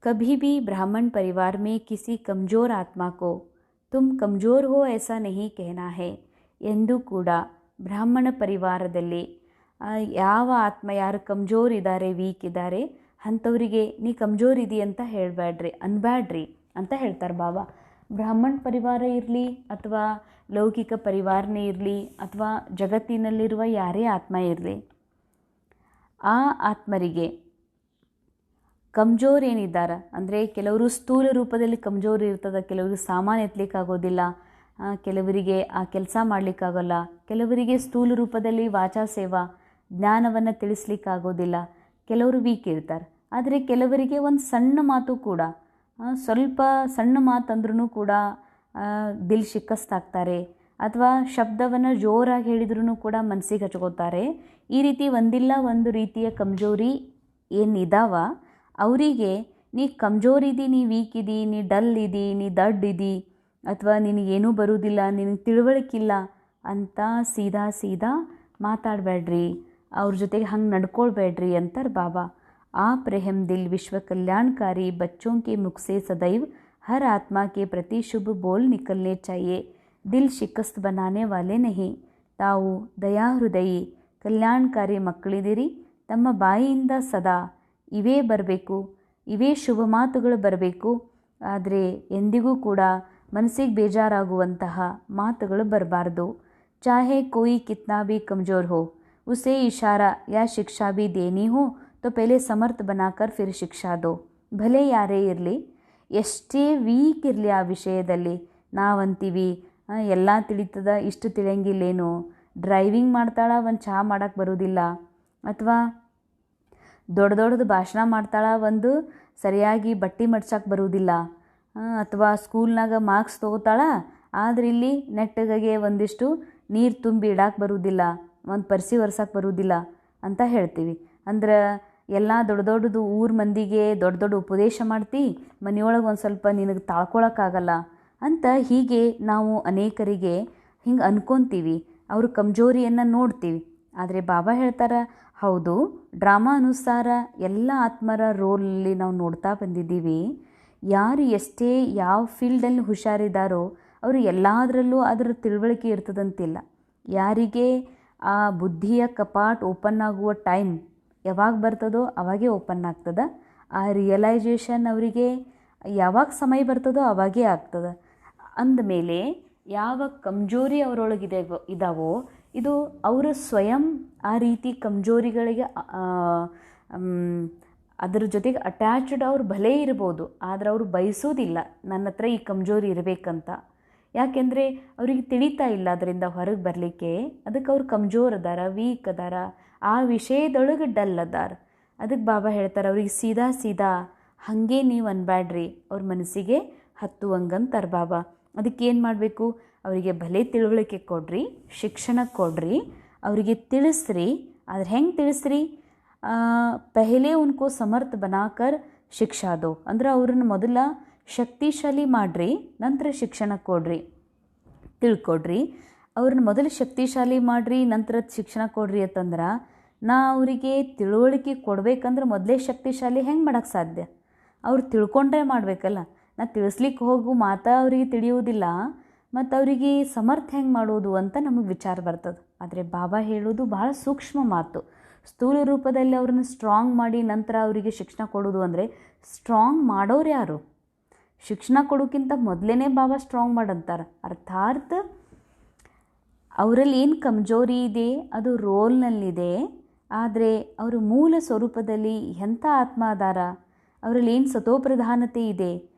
कभी भी ब्राह्मण परिवार में किसी कमज़ोर आत्मा को तुम कमज़ोर हो ऐसा नहीं कहना है ಎಂದು ಕೂಡ ಬ್ರಾಹ್ಮಣ ಪರಿವಾರದಲ್ಲಿ ಯಾವ ಆತ್ಮ ಯಾರು ಕಮ್ಜೋರ್ ಇದ್ದಾರೆ, ವೀಕ್ ಇದ್ದಾರೆ ಅಂಥವರಿಗೆ ನೀ ಕಮ್ಜೋರ್ ಇದೆಯಾ ಅಂತ ಅನ್ಬ್ಯಾಡ್ರಿ ಅಂತ ಹೇಳ್ತಾರೆ ಬಾಬಾ. ಬ್ರಾಹ್ಮಣ ಪರಿವಾರ ಇರಲಿ ಅಥವಾ ಲೌಕಿಕ ಪರಿವಾರನೇ ಇರಲಿ ಅಥವಾ ಜಗತ್ತಿನಲ್ಲಿರುವ ಯಾರೇ ಆತ್ಮ ಇರಲಿ, ಆ ಆತ್ಮರಿಗೆ ಕಮ್ಜೋರ್ ಏನಿದ್ದಾರೆ ಅಂದರೆ ಕೆಲವರು ಸ್ಥೂಲ ರೂಪದಲ್ಲಿ ಕಮ್ಜೋರ್ ಇರ್ತದೆ, ಕೆಲವರಿಗೆ ಸಾಮಾನು ಎತ್ತಲಿಕ್ಕಾಗೋದಿಲ್ಲ, ಕೆಲವರಿಗೆ ಆ ಕೆಲಸ ಮಾಡಲಿಕ್ಕಾಗೋಲ್ಲ, ಕೆಲವರಿಗೆ ಸ್ಥೂಲ ರೂಪದಲ್ಲಿ ವಾಚಾ ಸೇವಾ ಜ್ಞಾನವನ್ನು ತಿಳಿಸ್ಲಿಕ್ಕಾಗೋದಿಲ್ಲ, ಕೆಲವರು ವೀಕ್ ಇರ್ತಾರೆ. ಆದರೆ ಕೆಲವರಿಗೆ ಒಂದು ಸಣ್ಣ ಮಾತು ಕೂಡ, ಸ್ವಲ್ಪ ಸಣ್ಣ ಮಾತಂದ್ರೂ ಕೂಡ ದಿಲ್ ಶಿಕ್ಕಸ್ತಾಗ್ತಾರೆ, ಅಥವಾ ಶಬ್ದವನ್ನು ಜೋರಾಗಿ ಹೇಳಿದ್ರೂ ಕೂಡ ಮನಸ್ಸಿಗೆ ಹಚ್ಕೋತಾರೆ. ಈ ರೀತಿ ಒಂದಿಲ್ಲ ಒಂದು ರೀತಿಯ ಕಮ್ಜೋರಿ ಏನಿದಾವ ಅವರಿಗೆ ನೀ ಕಮ್ಜೋರ್ ಇದ್ದಿ, ನೀ ವೀಕ್ ಇದ್ದಿ, ನೀ ಡಲ್ ಇದ್ದಿ, ನೀ ದಡ್ಡ ಇದ್ದಿ, ಅಥವಾ ನಿನಗೇನೂ ಬರುವುದಿಲ್ಲ, ನಿನಗೆ ತಿಳುವಳಿಕಿಲ್ಲ ಅಂತ ಸೀದಾ ಮಾತಾಡಬೇಡ್ರಿ, ಅವ್ರ ಜೊತೆಗೆ ಹಂಗೆ ನಡ್ಕೊಳ್ಬೇಡ್ರಿ ಅಂತಾರೆ ಬಾಬಾ. आप रहम दिल विश्व कल्याणकारी बच्चों के मुख से सदैव हर आत्मा के प्रति शुभ बोल निकलने चाहिए. दिल शिकस्त बनाने वाले नहीं. ತಾವು ದಯಾಹೃದಯಿ ಕಲ್ಯಾಣಕಾರಿ ಮಕ್ಕಳಿದಿರಿ, ತಮ್ಮ ಬಾಯಿಯಿಂದ ಸದಾ ಇವೇ ಬರಬೇಕು, ಇವೇ ಶುಭ ಮಾತುಗಳು ಬರಬೇಕು. ಆದರೆ ಎಂದಿಗೂ ಕೂಡ ಮನಸ್ಸಿಗೆ ಬೇಜಾರಾಗುವಂತಹ ಮಾತುಗಳು ಬರಬಾರ್ದು. ಚಾಹೆ ಕೋಯಿ ಕಿತ್ನಾ ಭಿ ಕಮಜೋರ್ ಹೋ, ಉಸೆ ಇಶಾರಾ ಯಾ ಶಿಕ್ಷಾ ಭಿ ದೇನಿ ಹೋ तो पहले समर्थ बनाकर फिर ಶಿಕ್ಷಾ ದೋ. ಭಲೆ ಯಾರೇ ಇರಲಿ, ಎಷ್ಟೇ ವೀಕ್ ಇರಲಿ ಆ ವಿಷಯದಲ್ಲಿ, ನಾವಂತೀವಿ ಎಲ್ಲ ತಿಳಿತದ, ಇಷ್ಟು ತಿಳಿಯಂಗಿಲ್ಲೇನು, ಡ್ರೈವಿಂಗ್ ಮಾಡ್ತಾಳ ಒಂದು ಚಹಾ ಮಾಡೋಕ್ಕೆ ಬರೋದಿಲ್ಲ, ಅಥವಾ ದೊಡ್ಡದು ಭಾಷಣ ಮಾಡ್ತಾಳ ಒಂದು ಸರಿಯಾಗಿ ಬಟ್ಟೆ ಮಡ್ಚಕ್ಕೆ ಬರೋದಿಲ್ಲ, ಅಥವಾ ಸ್ಕೂಲ್ನಾಗ ಮಾರ್ಕ್ಸ್ ತೊಗೋತಾಳ ಆದರೆ ಇಲ್ಲಿ ನೆಟ್ಟಗೆ ಒಂದಿಷ್ಟು ನೀರು ತುಂಬಿ ಇಡಕ್ಕೆ ಬರೋದಿಲ್ಲ, ಒಂದು ಪರ್ಸಿ ಒರ್ಸಕ್ಕೆ ಬರೋದಿಲ್ಲ ಅಂತ ಹೇಳ್ತೀವಿ. ಅಂದ್ರೆ ಎಲ್ಲ ದೊಡ್ಡದು ಊರ ಮಂದಿಗೆ ದೊಡ್ಡ ಉಪದೇಶ ಮಾಡ್ತಿ, ಮನೆಯೊಳಗೆ ಒಂದು ಸ್ವಲ್ಪ ನಿನಗೆ ತಾಳ್ಕೊಳಕ್ಕಾಗಲ್ಲ ಅಂತ ಹೀಗೆ ನಾವು ಅನೇಕರಿಗೆ ಹಿಂಗೆ ಅನ್ಕೊತೀವಿ, ಅವ್ರ ಕಮ್ಜೋರಿಯನ್ನು ನೋಡ್ತೀವಿ. ಆದರೆ ಬಾಬಾ ಹೇಳ್ತಾರೆ, ಹೌದು, ಡ್ರಾಮಾ ಅನುಸಾರ ಎಲ್ಲ ಆತ್ಮರ ರೋಲಲ್ಲಿ ನಾವು ನೋಡ್ತಾ ಬಂದಿದ್ದೀವಿ. ಯಾರು ಎಷ್ಟೇ ಯಾವ ಫೀಲ್ಡಲ್ಲಿ ಹುಷಾರಿದ್ದಾರೋ ಅವರು ಎಲ್ಲದರಲ್ಲೂ ಅದರ ತಿಳುವಳಿಕೆ ಇರ್ತದಂತಿಲ್ಲ. ಯಾರಿಗೆ ಆ ಬುದ್ಧಿಯ ಕಪಾಟ್ ಓಪನ್ ಆಗುವ ಟೈಮ್ ಯಾವಾಗ ಬರ್ತದೋ ಅವಾಗೇ ಓಪನ್ ಆಗ್ತದೆ. ಆ ರಿಯಲೈಜೇಷನ್ ಅವರಿಗೆ ಯಾವಾಗ ಸಮಯ ಬರ್ತದೋ ಅವಾಗೇ ಆಗ್ತದೆ. ಅಂದಮೇಲೆ ಯಾವ ಕಮ್ಜೋರಿ ಅವರೊಳಗಿದೆ ಇದಾವೋ ಇದು ಅವರ ಸ್ವಯಂ ಆ ರೀತಿ ಕಮ್ಜೋರಿಗಳಿಗೆ ಅದರ ಜೊತೆಗೆ ಅಟ್ಯಾಚ್ಡ್ ಅವ್ರು ಭಲೇ ಇರ್ಬೋದು, ಆದರೆ ಅವರು ಬಯಸೋದಿಲ್ಲ ನನ್ನ ಹತ್ರ ಈ ಕಮ್ಜೋರಿ ಇರಬೇಕಂತ. ಯಾಕೆಂದರೆ ಅವ್ರಿಗೆ ತಿಳಿತಾ ಇಲ್ಲ ಅದರಿಂದ ಹೊರಗೆ ಬರಲಿಕ್ಕೆ. ಅದಕ್ಕೆ ಅವ್ರು ಕಮ್ಜೋರ್ ಅದಾರ, ವೀಕ್ ಅದಾರ, ಆ ವಿಷಯದೊಳಗೆ ಡಲ್ ಅದಾರ. ಅದಕ್ಕೆ ಬಾಬಾ ಹೇಳ್ತಾರೆ ಅವ್ರಿಗೆ ಸೀದಾ ಹಾಗೆ ನೀವು ಅನ್ಬ್ಯಾಡ್ರಿ, ಅವ್ರ ಮನಸ್ಸಿಗೆ ಹತ್ತುವಂಗಂತಾರೆ ಬಾಬಾ. ಅದಕ್ಕೇನು ಮಾಡಬೇಕು? ಅವರಿಗೆ ಭಲೆ ತಿಳುವಳಿಕೆ ಕೊಡ್ರಿ, ಶಿಕ್ಷಣ ಕೊಡ್ರಿ, ಅವರಿಗೆ ತಿಳಿಸ್ರಿ. ಆದ್ರೆ ಹೆಂಗೆ ತಿಳಿಸ್ರಿ? ಪೆಹಲೆ ಉನ್ಕೋ ಸಮರ್ಥ ಬನಾಕರ್ ಶಿಕ್ಷಾ ದೋ, ಅಂದ್ರೆ ಅವ್ರನ್ನ ಮೊದಲ ಶಕ್ತಿಶಾಲಿ ಮಾಡಿರಿ, ನಂತರ ಶಿಕ್ಷಣ ಕೊಡ್ರಿ, ತಿಳ್ಕೊಡ್ರಿ. ಅವ್ರನ್ನ ಮೊದಲು ಶಕ್ತಿಶಾಲಿ ಮಾಡಿರಿ, ನಂತರ ಶಿಕ್ಷಣ ಕೊಡ್ರಿ ಅಂತಂದ್ರೆ, ನಾ ಅವರಿಗೆ ತಿಳುವಳಿಕೆ ಕೊಡ್ಬೇಕಂದ್ರೆ ಮೊದಲೇ ಶಕ್ತಿಶಾಲಿ ಹೆಂಗೆ ಮಾಡೋಕ್ಕೆ ಸಾಧ್ಯ? ಅವ್ರು ತಿಳ್ಕೊಂಡ್ರೆ ಮಾಡಬೇಕಲ್ಲ. ನಾ ತಿಳಿಸ್ಲಿಕ್ಕೆ ಹೋಗು ಮಾತಾ ಅವರಿಗೆ ತಿಳಿಯೋದಿಲ್ಲ, ಮತ್ತು ಅವರಿಗೆ ಸಮರ್ಥ ಹೆಂಗೆ ಮಾಡೋದು ಅಂತ ನಮಗೆ ವಿಚಾರ ಬರ್ತದೆ. ಆದರೆ ಬಾಬಾ ಹೇಳೋದು ಭಾಳ ಸೂಕ್ಷ್ಮ ಮಾತು. ಸ್ಥೂಲ ರೂಪದಲ್ಲಿ ಅವ್ರನ್ನ ಸ್ಟ್ರಾಂಗ್ ಮಾಡಿ ನಂತರ ಅವರಿಗೆ ಶಿಕ್ಷಣ ಕೊಡೋದು ಅಂದರೆ, ಸ್ಟ್ರಾಂಗ್ ಮಾಡೋರು ಯಾರು? ಶಿಕ್ಷಣ ಕೊಡೋಕ್ಕಿಂತ ಮೊದಲೇ ಬಾಬಾ ಸ್ಟ್ರಾಂಗ್ ಮಾಡಂತಾರೆ. ಅರ್ಥಾತ್ ಅವರಲ್ಲಿ ಏನು ಕಮ್ಜೋರಿ ಇದೆ ಅದು ರೋಲ್ನಲ್ಲಿದೆ, ಆದರೆ ಅವರ ಮೂಲ ಸ್ವರೂಪದಲ್ಲಿ ಎಂಥ ಆತ್ಮ ಅದಾರ, ಅವರಲ್ಲಿ ಏನು ಸತೋಪ್ರಧಾನತೆ ಇದೆ,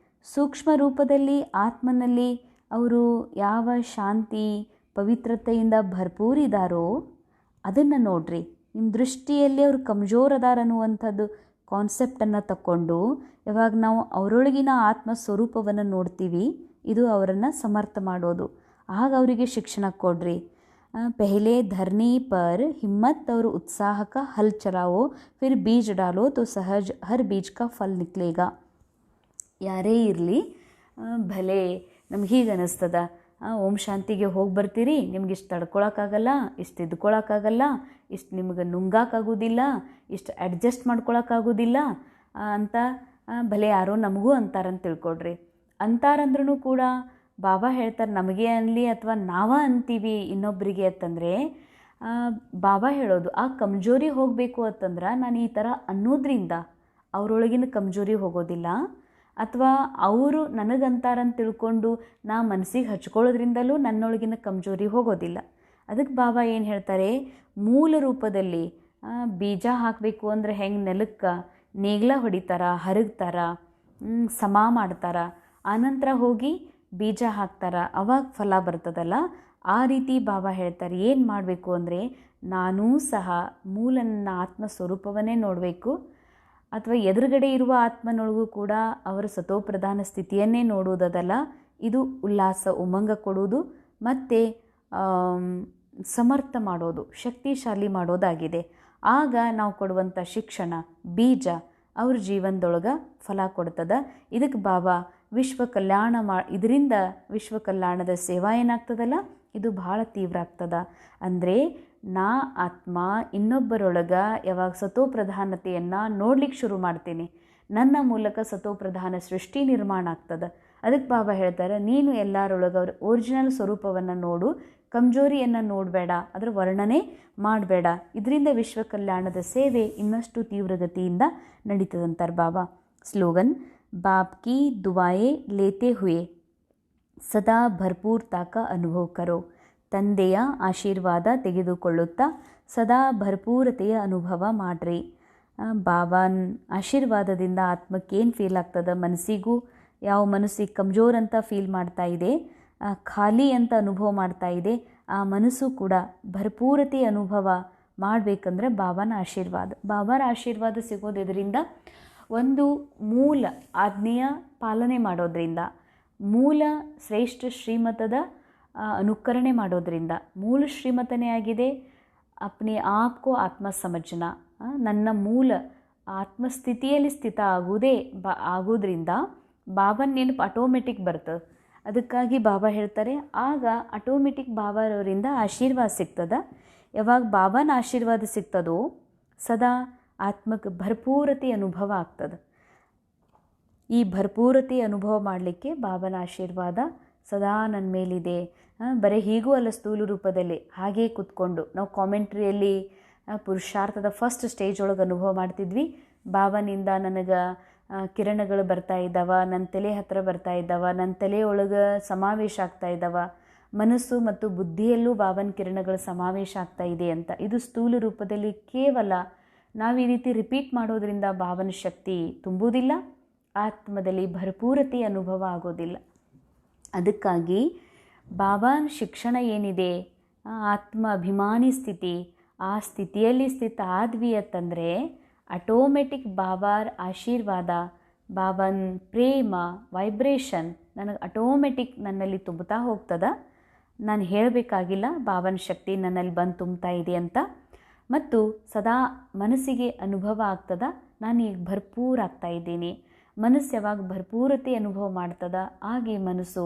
ಸೂಕ್ಷ್ಮ ರೂಪದಲ್ಲಿ ಆತ್ಮನಲ್ಲಿ ಅವರು ಯಾವ ಶಾಂತಿ ಪವಿತ್ರತೆಯಿಂದ ಭರ್ಪೂರಿದಾರೋ ಅದನ್ನು ನೋಡ್ರಿ. ನಿಮ್ಮ ದೃಷ್ಟಿಯಲ್ಲಿ ಅವರು ಕಮ್ಜೋರ್ ಅದಾರ ಅನ್ನುವಂಥದ್ದು ಕಾನ್ಸೆಪ್ಟನ್ನು ತಕ್ಕೊಂಡು ಯಾವಾಗ ನಾವು ಅವರೊಳಗಿನ ಆತ್ಮ ಸ್ವರೂಪವನ್ನು ನೋಡ್ತೀವಿ, ಇದು ಅವರನ್ನು ಸಮರ್ಥ ಮಾಡೋದು. ಆಗ ಅವರಿಗೆ ಶಿಕ್ಷಣ ಕೊಡ್ರಿ. पहले धरनी पर हिम्मत और उत्साह का हल चलाओ, फिर बीज डालो तो सहज हर बीज का फल निकलेगा. ಯಾರೇ ಇರಲಿ, ಭಲೆ ನಮ್ಗೆ ಹೀಗೆ ಅನ್ನಿಸ್ತದ, ಓಂ ಶಾಂತಿಗೆ ಹೋಗಿ ಬರ್ತೀರಿ, ನಿಮ್ಗೆ ಇಷ್ಟು ತಡ್ಕೊಳಕ್ಕಾಗಲ್ಲ, ಇಷ್ಟು ಇದ್ಕೊಳಕ್ಕಾಗಲ್ಲ, ಇಷ್ಟು ನಿಮ್ಗೆ ನುಂಗಾಕಾಗೋದಿಲ್ಲ, ಇಷ್ಟು ಅಡ್ಜಸ್ಟ್ ಮಾಡ್ಕೊಳಕ್ಕಾಗೋದಿಲ್ಲ ಅಂತ ಭಲೆ ಯಾರೋ ನಮಗೂ ಅಂತಾರಂತ ತಿಳ್ಕೊಡ್ರಿ. ಅಂತಾರಂದ್ರೂ ಕೂಡ ಬಾಬಾ ಹೇಳ್ತಾರೆ, ನಮಗೆ ಅನ್ನಲಿ ಅಥವಾ ನಾವ ಅಂತೀವಿ ಇನ್ನೊಬ್ಬರಿಗೆ ಅಂತಂದರೆ, ಬಾಬಾ ಹೇಳೋದು ಆ ಕಮ್ಜೋರಿ ಹೋಗಬೇಕು ಅಂತಂದ್ರೆ ನಾನು ಈ ಥರ ಅನ್ನೋದ್ರಿಂದ ಅವರೊಳಗಿನ ಕಮ್ಜೋರಿ ಹೋಗೋದಿಲ್ಲ, ಅಥವಾ ಅವರು ನನಗಂತಾರಂತ ತಿಳ್ಕೊಂಡು ನಾ ಮನಸ್ಸಿಗೆ ಹಚ್ಕೊಳ್ಳೋದ್ರಿಂದಲೂ ನನ್ನೊಳಗಿನ ಕಮ್ಜೋರಿ ಹೋಗೋದಿಲ್ಲ. ಅದಕ್ಕೆ ಬಾಬಾ ಏನು ಹೇಳ್ತಾರೆ, ಮೂಲ ರೂಪದಲ್ಲಿ ಬೀಜ ಹಾಕಬೇಕು ಅಂದರೆ ಹೆಂಗೆ ನೆಲಕ್ಕೆ ನೇಗ್ಲ ಹೊಡಿತಾರ, ಹರಗ್ತಾರ, ಸಮ ಮಾಡ್ತಾರ, ಆನಂತರ ಹೋಗಿ ಬೀಜ ಹಾಕ್ತಾರ, ಅವಾಗ ಫಲ ಬರ್ತದಲ್ಲ, ಆ ರೀತಿ ಬಾಬಾ ಹೇಳ್ತಾರೆ ಏನು ಮಾಡಬೇಕು ಅಂದರೆ, ನಾನೂ ಸಹ ಮೂಲ ನನ್ನ ಆತ್ಮ ಸ್ವರೂಪವನ್ನೇ ನೋಡಬೇಕು, ಅಥವಾ ಎದುರುಗಡೆ ಇರುವ ಆತ್ಮನೊಳಗೂ ಕೂಡ ಅವರ ಸತೋಪ್ರಧಾನ ಸ್ಥಿತಿಯನ್ನೇ ನೋಡುವುದಲ್ಲ, ಇದು ಉಲ್ಲಾಸ ಉಮಂಗ ಕೊಡುವುದು ಮತ್ತು ಸಮರ್ಥ ಮಾಡೋದು, ಶಕ್ತಿಶಾಲಿ ಮಾಡೋದಾಗಿದೆ. ಆಗ ನಾವು ಕೊಡುವಂಥ ಶಿಕ್ಷಣ ಬೀಜ ಅವ್ರ ಜೀವನದೊಳಗೆ ಫಲ ಕೊಡ್ತದೆ. ಇದಕ್ಕೆ ಬಾಬಾ ವಿಶ್ವ ಕಲ್ಯಾಣ ಇದರಿಂದ ವಿಶ್ವ ಕಲ್ಯಾಣದ ಸೇವಾ ಏನಾಗ್ತದಲ್ಲ, ಇದು ಭಾಳ ತೀವ್ರ ಆಗ್ತದ. ಅಂದರೆ ನಾ ಆತ್ಮ ಇನ್ನೊಬ್ಬರೊಳಗೆ ಯಾವಾಗ ಸತೋಪ್ರಧಾನತೆಯನ್ನು ನೋಡ್ಲಿಕ್ಕೆ ಶುರು ಮಾಡ್ತೀನಿ, ನನ್ನ ಮೂಲಕ ಸತೋಪ್ರಧಾನ ಸೃಷ್ಟಿ ನಿರ್ಮಾಣ ಆಗ್ತದೆ. ಅದಕ್ಕೆ ಬಾಬಾ ಹೇಳ್ತಾರೆ, ನೀನು ಎಲ್ಲರೊಳಗೆ ಅವ್ರ ಒರಿಜಿನಲ್ ಸ್ವರೂಪವನ್ನು ನೋಡು, ಕಮ್ಜೋರಿಯನ್ನು ನೋಡಬೇಡ, ಅದರ ವರ್ಣನೆ ಮಾಡಬೇಡ. ಇದರಿಂದ ವಿಶ್ವ ಕಲ್ಯಾಣದ ಸೇವೆ ಇನ್ನಷ್ಟು ತೀವ್ರಗತಿಯಿಂದ ನಡೀತದಂತಾರೆ ಬಾಬಾ. ಸ್ಲೋಗನ್, ಬಾಪ್ ಕಿ ದುವಾಯೇ ಲೇತೆ ಹುಯೇ ಸದಾ ಭರ್ಪೂರ್ತಾ ಕಾ ಅನುಭವ ಕರೋ. ತಂದೆಯ ಆಶೀರ್ವಾದ ತೆಗೆದುಕೊಳ್ಳುತ್ತಾ ಸದಾ ಭರ್ಪೂರತೆಯ ಅನುಭವ ಮಾಡ್ರಿ. ಬಾಬಾನ ಆಶೀರ್ವಾದದಿಂದ ಆತ್ಮಕ್ಕೇನು ಫೀಲ್ ಆಗ್ತದೆ, ಮನಸ್ಸಿಗೂ ಯಾವ ಮನಸ್ಸಿಗೆ ಕಮ್ಜೋರ್ ಅಂತ ಫೀಲ್ ಮಾಡ್ತಾ ಇದೆ, ಖಾಲಿ ಅಂತ ಅನುಭವ ಮಾಡ್ತಾ ಇದೆ, ಆ ಮನಸ್ಸು ಕೂಡ ಭರ್ಪೂರತೆ ಅನುಭವ ಮಾಡಬೇಕಂದ್ರೆ ಬಾಬಾನ ಆಶೀರ್ವಾದ ಸಿಗೋದು ಇದರಿಂದ, ಒಂದು ಮೂಲ ಆಜ್ಞೆಯ ಪಾಲನೆ ಮಾಡೋದ್ರಿಂದ, ಮೂಲ ಶ್ರೇಷ್ಠ ಶ್ರೀಮತದ ಅನುಕರಣೆ ಮಾಡೋದ್ರಿಂದ. ಮೂಲ ಶ್ರೀಮತನೇ ಆಗಿದೆ ಅಪ್ನೆ ಆಪ್ಕೋ ಆತ್ಮ ಸಮಜ್ನ, ನನ್ನ ಮೂಲ ಆತ್ಮಸ್ಥಿತಿಯಲ್ಲಿ ಸ್ಥಿತ ಆಗೋದ್ರಿಂದ ಬಾಬನ ನೆನಪು ಆಟೋಮೆಟಿಕ್ ಬರ್ತದೆ. ಅದಕ್ಕಾಗಿ ಬಾಬಾ ಹೇಳ್ತಾರೆ, ಆಗ ಆಟೋಮೆಟಿಕ್ ಬಾಬಾರವರಿಂದ ಆಶೀರ್ವಾದ ಸಿಗ್ತದೆ. ಯಾವಾಗ ಬಾಬಾನ ಆಶೀರ್ವಾದ ಸಿಗ್ತದೋ ಸದಾ ಆತ್ಮಕ್ಕೆ ಭರ್ಪೂರತೆ ಅನುಭವ ಆಗ್ತದೆ. ಈ ಭರ್ಪೂರತೆ ಅನುಭವ ಮಾಡಲಿಕ್ಕೆ ಬಾಬಾನ ಆಶೀರ್ವಾದ ಸದಾ ನನ್ನ ಮೇಲಿದೆ. ಬರೀ ಹೀಗೂ ಅಲ್ಲ, ಸ್ಥೂಲ ರೂಪದಲ್ಲಿ ಹಾಗೇ ಕೂತ್ಕೊಂಡು ನಾವು ಕಾಮೆಂಟ್ರಿಯಲ್ಲಿ ಪುರುಷಾರ್ಥದ ಫಸ್ಟ್ ಸ್ಟೇಜ್ ಒಳಗೆ ಅನುಭವ ಮಾಡ್ತಿದ್ವಿ. ಬಾಬಾನಿಂದ ನನಗೆ ಕಿರಣಗಳು ಬರ್ತಾ ಇದ್ದಾವ, ನನ್ನ ತಲೆ ಹತ್ತಿರ ಬರ್ತಾ ಇದ್ದಾವ, ನನ್ನ ತಲೆಯೊಳಗೆ ಸಮಾವೇಶ ಆಗ್ತಾ ಇದ್ದಾವ, ಮನಸ್ಸು ಮತ್ತು ಬುದ್ಧಿಯಲ್ಲೂ ಬಾಬನ ಕಿರಣಗಳ ಸಮಾವೇಶ ಆಗ್ತಾ ಇದೆ ಅಂತ. ಇದು ಸ್ಥೂಲ ರೂಪದಲ್ಲಿ ಕೇವಲ ನಾವು ಈ ರೀತಿ ರಿಪೀಟ್ ಮಾಡೋದ್ರಿಂದ ಬಾಬನ ಶಕ್ತಿ ತುಂಬುವುದಿಲ್ಲ, ಆತ್ಮದಲ್ಲಿ ಭರ್ಪೂರತೆ ಅನುಭವ ಆಗೋದಿಲ್ಲ. ಅದಕ್ಕಾಗಿ ಬಾಬಾನ ಶಿಕ್ಷಣ ಏನಿದೆ, ಆತ್ಮ ಅಭಿಮಾನಿ ಸ್ಥಿತಿ, ಆ ಸ್ಥಿತಿಯಲ್ಲಿ ಸ್ಥಿತ ಆದ್ವಿ ಅಂತಂದರೆ ಆಟೋಮೆಟಿಕ್ ಬಾಬಾರ ಆಶೀರ್ವಾದ ಬಾಬನ್ ಪ್ರೇಮ ವೈಬ್ರೇಷನ್ ನನಗೆ ಆಟೋಮೆಟಿಕ್ ನನ್ನಲ್ಲಿ ತುಂಬುತ್ತಾ ಹೋಗ್ತದ. ನಾನು ಹೇಳಬೇಕಾಗಿಲ್ಲ, ಬಾಬನ ಶಕ್ತಿ ನನ್ನಲ್ಲಿ ಬಂದು ತುಂಬ್ತಾ ಇದೆ ಅಂತ. ಮತ್ತು ಸದಾ ಮನಸ್ಸಿಗೆ ಅನುಭವ ಆಗ್ತದ, ನಾನು ಈಗ ಭರ್ಪೂರ ಆಗ್ತಾ ಇದ್ದೀನಿ. ಮನಸ್ಸು ಯಾವಾಗ ಭರ್ಪೂರತೆ ಅನುಭವ ಮಾಡ್ತದ, ಹಾಗೆ ಮನಸ್ಸು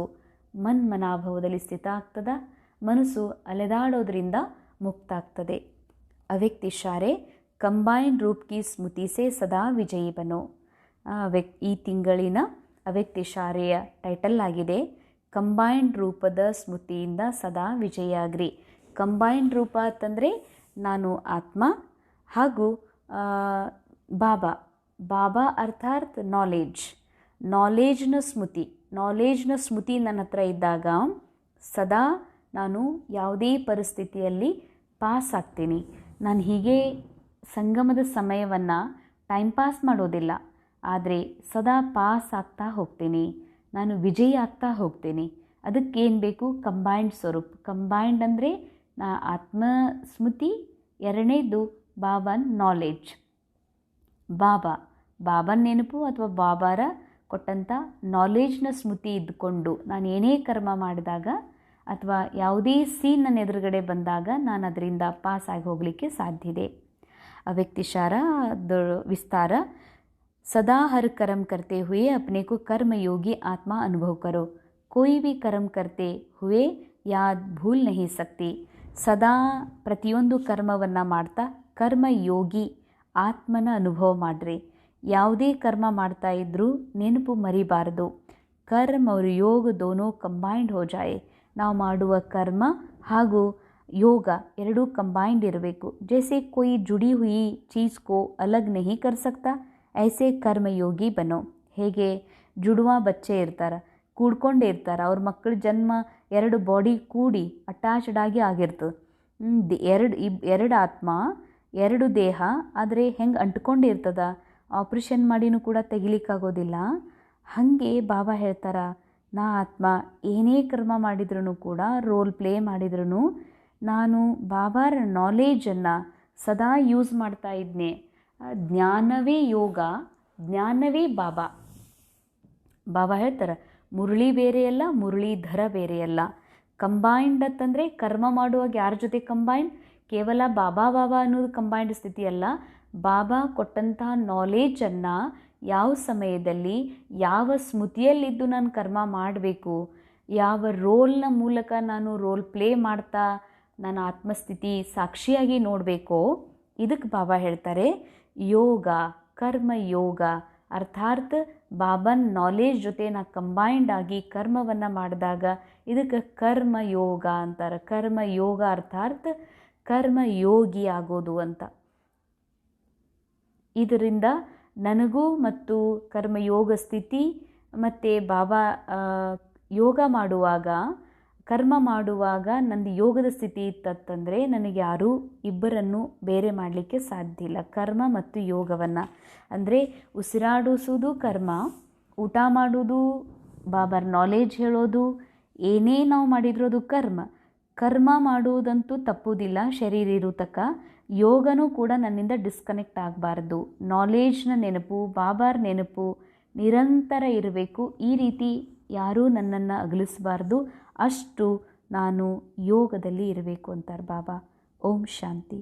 ಮನ್ಮನಾಭವದಲ್ಲಿ ಸ್ಥಿತ ಆಗ್ತದ. ಮನಸ್ಸು ಅಲೆದಾಡೋದ್ರಿಂದ ಮುಕ್ತ ಆಗ್ತದೆ. ಅವ್ಯಕ್ತ ಇಶಾರೆ ಕಂಬೈನ್ ರೂಪ್ ಕಿ ಸ್ಮೃತಿ ಸೇ ಸದಾ ವಿಜಯಿ ಬನೋ. ಈ ತಿಂಗಳಿನ ಅವ್ಯಕ್ತ ಇಶಾರೆಯ ಟೈಟಲ್ ಆಗಿದೆ, ಕಂಬೈನ್ಡ್ ರೂಪದ ಸ್ಮೃತಿಯಿಂದ ಸದಾ ವಿಜಯಾಗ್ರಿ. ಕಂಬೈನ್ಡ್ ರೂಪ ಅಂತಂದರೆ ನಾನು ಆತ್ಮ ಹಾಗೂ ಬಾಬಾ. ಬಾಬಾ ಅರ್ಥಾತ್ ನಾಲೇಜ್ನ ಸ್ಮೃತಿ ನನ್ನ ಹತ್ರ ಇದ್ದಾಗ ಸದಾ ನಾನು ಯಾವುದೇ ಪರಿಸ್ಥಿತಿಯಲ್ಲಿ ಪಾಸ್ ಆಗ್ತೀನಿ. ನಾನು ಹೀಗೆ ಸಂಗಮದ ಸಮಯವನ್ನು ಟೈಮ್ ಪಾಸ್ ಮಾಡೋದಿಲ್ಲ, ಆದರೆ ಸದಾ ಪಾಸ್ ಆಗ್ತಾ ಹೋಗ್ತೀನಿ, ನಾನು ವಿಜಯಿ ಆಗ್ತಾ ಹೋಗ್ತೀನಿ. ಅದಕ್ಕೇನು ಬೇಕು? ಕಂಬೈನ್ಡ್ ಸ್ವರೂಪ್. ಕಂಬೈನ್ಡ್ ಅಂದರೆ ಆತ್ಮಸ್ಮೃತಿ, ಎರಡನೇದು ಬಾಬನ್ ನಾಲೆಡ್ಜ್. ಬಾಬನ ನೆನಪು ಅಥವಾ ಬಾಬಾರ ಕೊಟ್ಟಂಥ ನಾಲೆಡ್ಜ್ನ ಸ್ಮೃತಿ ಇದ್ದುಕೊಂಡು ನಾನು ಏನೇ ಕರ್ಮ ಮಾಡಿದಾಗ ಅಥವಾ ಯಾವುದೇ ಸೀನ್ ನನ್ನ ಎದುರುಗಡೆ ಬಂದಾಗ ನಾನು ಅದರಿಂದ ಪಾಸ್ ಆಗಿ ಹೋಗಲಿಕ್ಕೆ ಸಾಧ್ಯ ಇದೆ. ಅವ್ಯಕ್ತಿಶಾರ ವಿಸ್ತಾರ, सदा हर कर्म करते हुए अपने को कर्मयोगी आत्मा अनुभव करो. कोई भी कर्म करते हुए याद भूल नहीं सकती. ಸದಾ ಪ್ರತಿಯೊಂದು ಕರ್ಮವನ್ನು ಮಾಡ್ತಾ ಕರ್ಮಯೋಗಿ ಆತ್ಮನ ಅನುಭವ ಮಾಡಿರಿ. ಯಾವುದೇ ಕರ್ಮ ಮಾಡ್ತಾ ಇದ್ದರೂ ನೆನಪು ಮರಿಬಾರದು. ಕರ್ಮ और ಯೋಗ दोनों ಕಂಬೈನ್ಡ್ हो जाए. ನಾವು ಮಾಡುವ ಕರ್ಮ ಹಾಗೂ ಯೋಗ ಎರಡೂ ಕಂಬೈನ್ಡ್ ಇರಬೇಕು. जैसे कोई जुड़ी हुई चीज़ को अलग नहीं कर सकता, ऐसे ಕರ್ಮಯೋಗಿ ಬನೋ. ಹೇಗೆ ಜುಡುವ ಬಚ್ಚೆ ಇರ್ತಾರೆ, ಕೂಡ್ಕೊಂಡೇ ಇರ್ತಾರೆ, ಅವ್ರ ಮಕ್ಕಳ ಜನ್ಮ ಎರಡು ಬಾಡಿ ಕೂಡಿ ಅಟ್ಯಾಚ್ಡ್ ಆಗಿ ಆಗಿರ್ತದೆ. ಎರಡು ಆತ್ಮ ಎರಡು ದೇಹ, ಆದರೆ ಹೆಂಗೆ ಅಂಟ್ಕೊಂಡಿರ್ತದ, ಆಪ್ರೇಷನ್ ಮಾಡಿನೂ ಕೂಡ ತೆಗಿಲಿಕ್ಕಾಗೋದಿಲ್ಲ. ಹಾಗೆ ಬಾಬಾ ಹೇಳ್ತಾರ, ನಾ ಆತ್ಮ ಏನೇ ಕರ್ಮ ಮಾಡಿದ್ರೂ ಕೂಡ, ರೋಲ್ ಪ್ಲೇ ಮಾಡಿದ್ರೂ ನಾನು ಬಾಬಾರ ನಾಲೇಜನ್ನು ಸದಾ ಯೂಸ್ ಮಾಡ್ತಾ ಇದ್ನೆ. ಜ್ಞಾನವೇ ಯೋಗ, ಜ್ಞಾನವೇ ಬಾಬಾ. ಬಾಬಾ ಹೇಳ್ತಾರೆ, ಮುರಳಿ ಬೇರೆಯಲ್ಲ, ಮುರಳೀಧರ ಬೇರೆಯಲ್ಲ. ಕಂಬೈನ್ಡ್ ಅಂತಂದರೆ ಕರ್ಮ ಮಾಡುವಾಗ ಯಾರ ಜೊತೆ ಕಂಬೈನ್ಡ್? ಕೇವಲ ಬಾಬಾ ಅನ್ನೋದು ಕಂಬೈನ್ಡ್ ಸ್ಥಿತಿ ಅಲ್ಲ. ಬಾಬಾ ಕೊಟ್ಟಂತಹ ನಾಲೇಜನ್ನು ಯಾವ ಸಮಯದಲ್ಲಿ ಯಾವ ಸ್ಮೃತಿಯಲ್ಲಿದ್ದು ನಾನು ಕರ್ಮ ಮಾಡಬೇಕು, ಯಾವ ರೋಲ್ನ ಮೂಲಕ ನಾನು ರೋಲ್ ಪ್ಲೇ ಮಾಡ್ತಾ ನನ್ನ ಆತ್ಮಸ್ಥಿತಿ ಸಾಕ್ಷಿಯಾಗಿ ನೋಡಬೇಕೋ, ಇದಕ್ಕೆ ಬಾಬಾ ಹೇಳ್ತಾರೆ ಯೋಗ, ಕರ್ಮಯೋಗ. ಅರ್ಥಾತ್ ಬಾಬನ್ ನಾಲೇಜ್ ಜೊತೆ ನಾ ಕಂಬೈನ್ಡ್ ಆಗಿ ಕರ್ಮವನ್ನು ಮಾಡಿದಾಗ ಇದಕ್ಕೆ ಕರ್ಮಯೋಗ ಅಂತಾರೆ. ಕರ್ಮಯೋಗ ಅರ್ಥಾತ್ ಕರ್ಮಯೋಗಿ ಆಗೋದು ಅಂತ. ಇದರಿಂದ ನನಗೂ ಮತ್ತು ಕರ್ಮಯೋಗ ಸ್ಥಿತಿ ಮತ್ತು ಬಾಬಾ ಯೋಗ ಮಾಡುವಾಗ ಕರ್ಮ ಮಾಡುವಾಗ ನಂದು ಯೋಗದ ಸ್ಥಿತಿ ಇತ್ತಂದರೆ ನನಗೆ ಯಾರೂ ಇಬ್ಬರನ್ನು ಬೇರೆ ಮಾಡಲಿಕ್ಕೆ ಸಾಧ್ಯ ಇಲ್ಲ. ಕರ್ಮ ಮತ್ತು ಯೋಗವನ್ನು ಅಂದರೆ ಉಸಿರಾಡಿಸೋದು ಕರ್ಮ, ಊಟ ಮಾಡೋದು, ಬಾಬಾರ ನಾಲೇಜ್ ಹೇಳೋದು, ಏನೇ ನಾವು ಮಾಡಿದ್ರೂ ಅದು ಕರ್ಮ ಮಾಡುವುದಂತೂ ತಪ್ಪುವುದಿಲ್ಲ ಶರೀರ ಇರೋ ತನಕ. ಯೋಗನೂ ಕೂಡ ನನ್ನಿಂದ ಡಿಸ್ಕನೆಕ್ಟ್ ಆಗಬಾರ್ದು. ನಾಲೇಜ್ನ ನೆನಪು, ಬಾಬಾರ ನೆನಪು ನಿರಂತರ ಇರಬೇಕು. ಈ ರೀತಿ ಯಾರೂ ನನ್ನನ್ನು ಅಗಲಿಸಬಾರ್ದು. ಅಷ್ಟು ನಾನು ಯೋಗದಲ್ಲಿ ಇರಬೇಕು ಅಂತಾರೆ ಬಾಬಾ. ಓಂ ಶಾಂತಿ.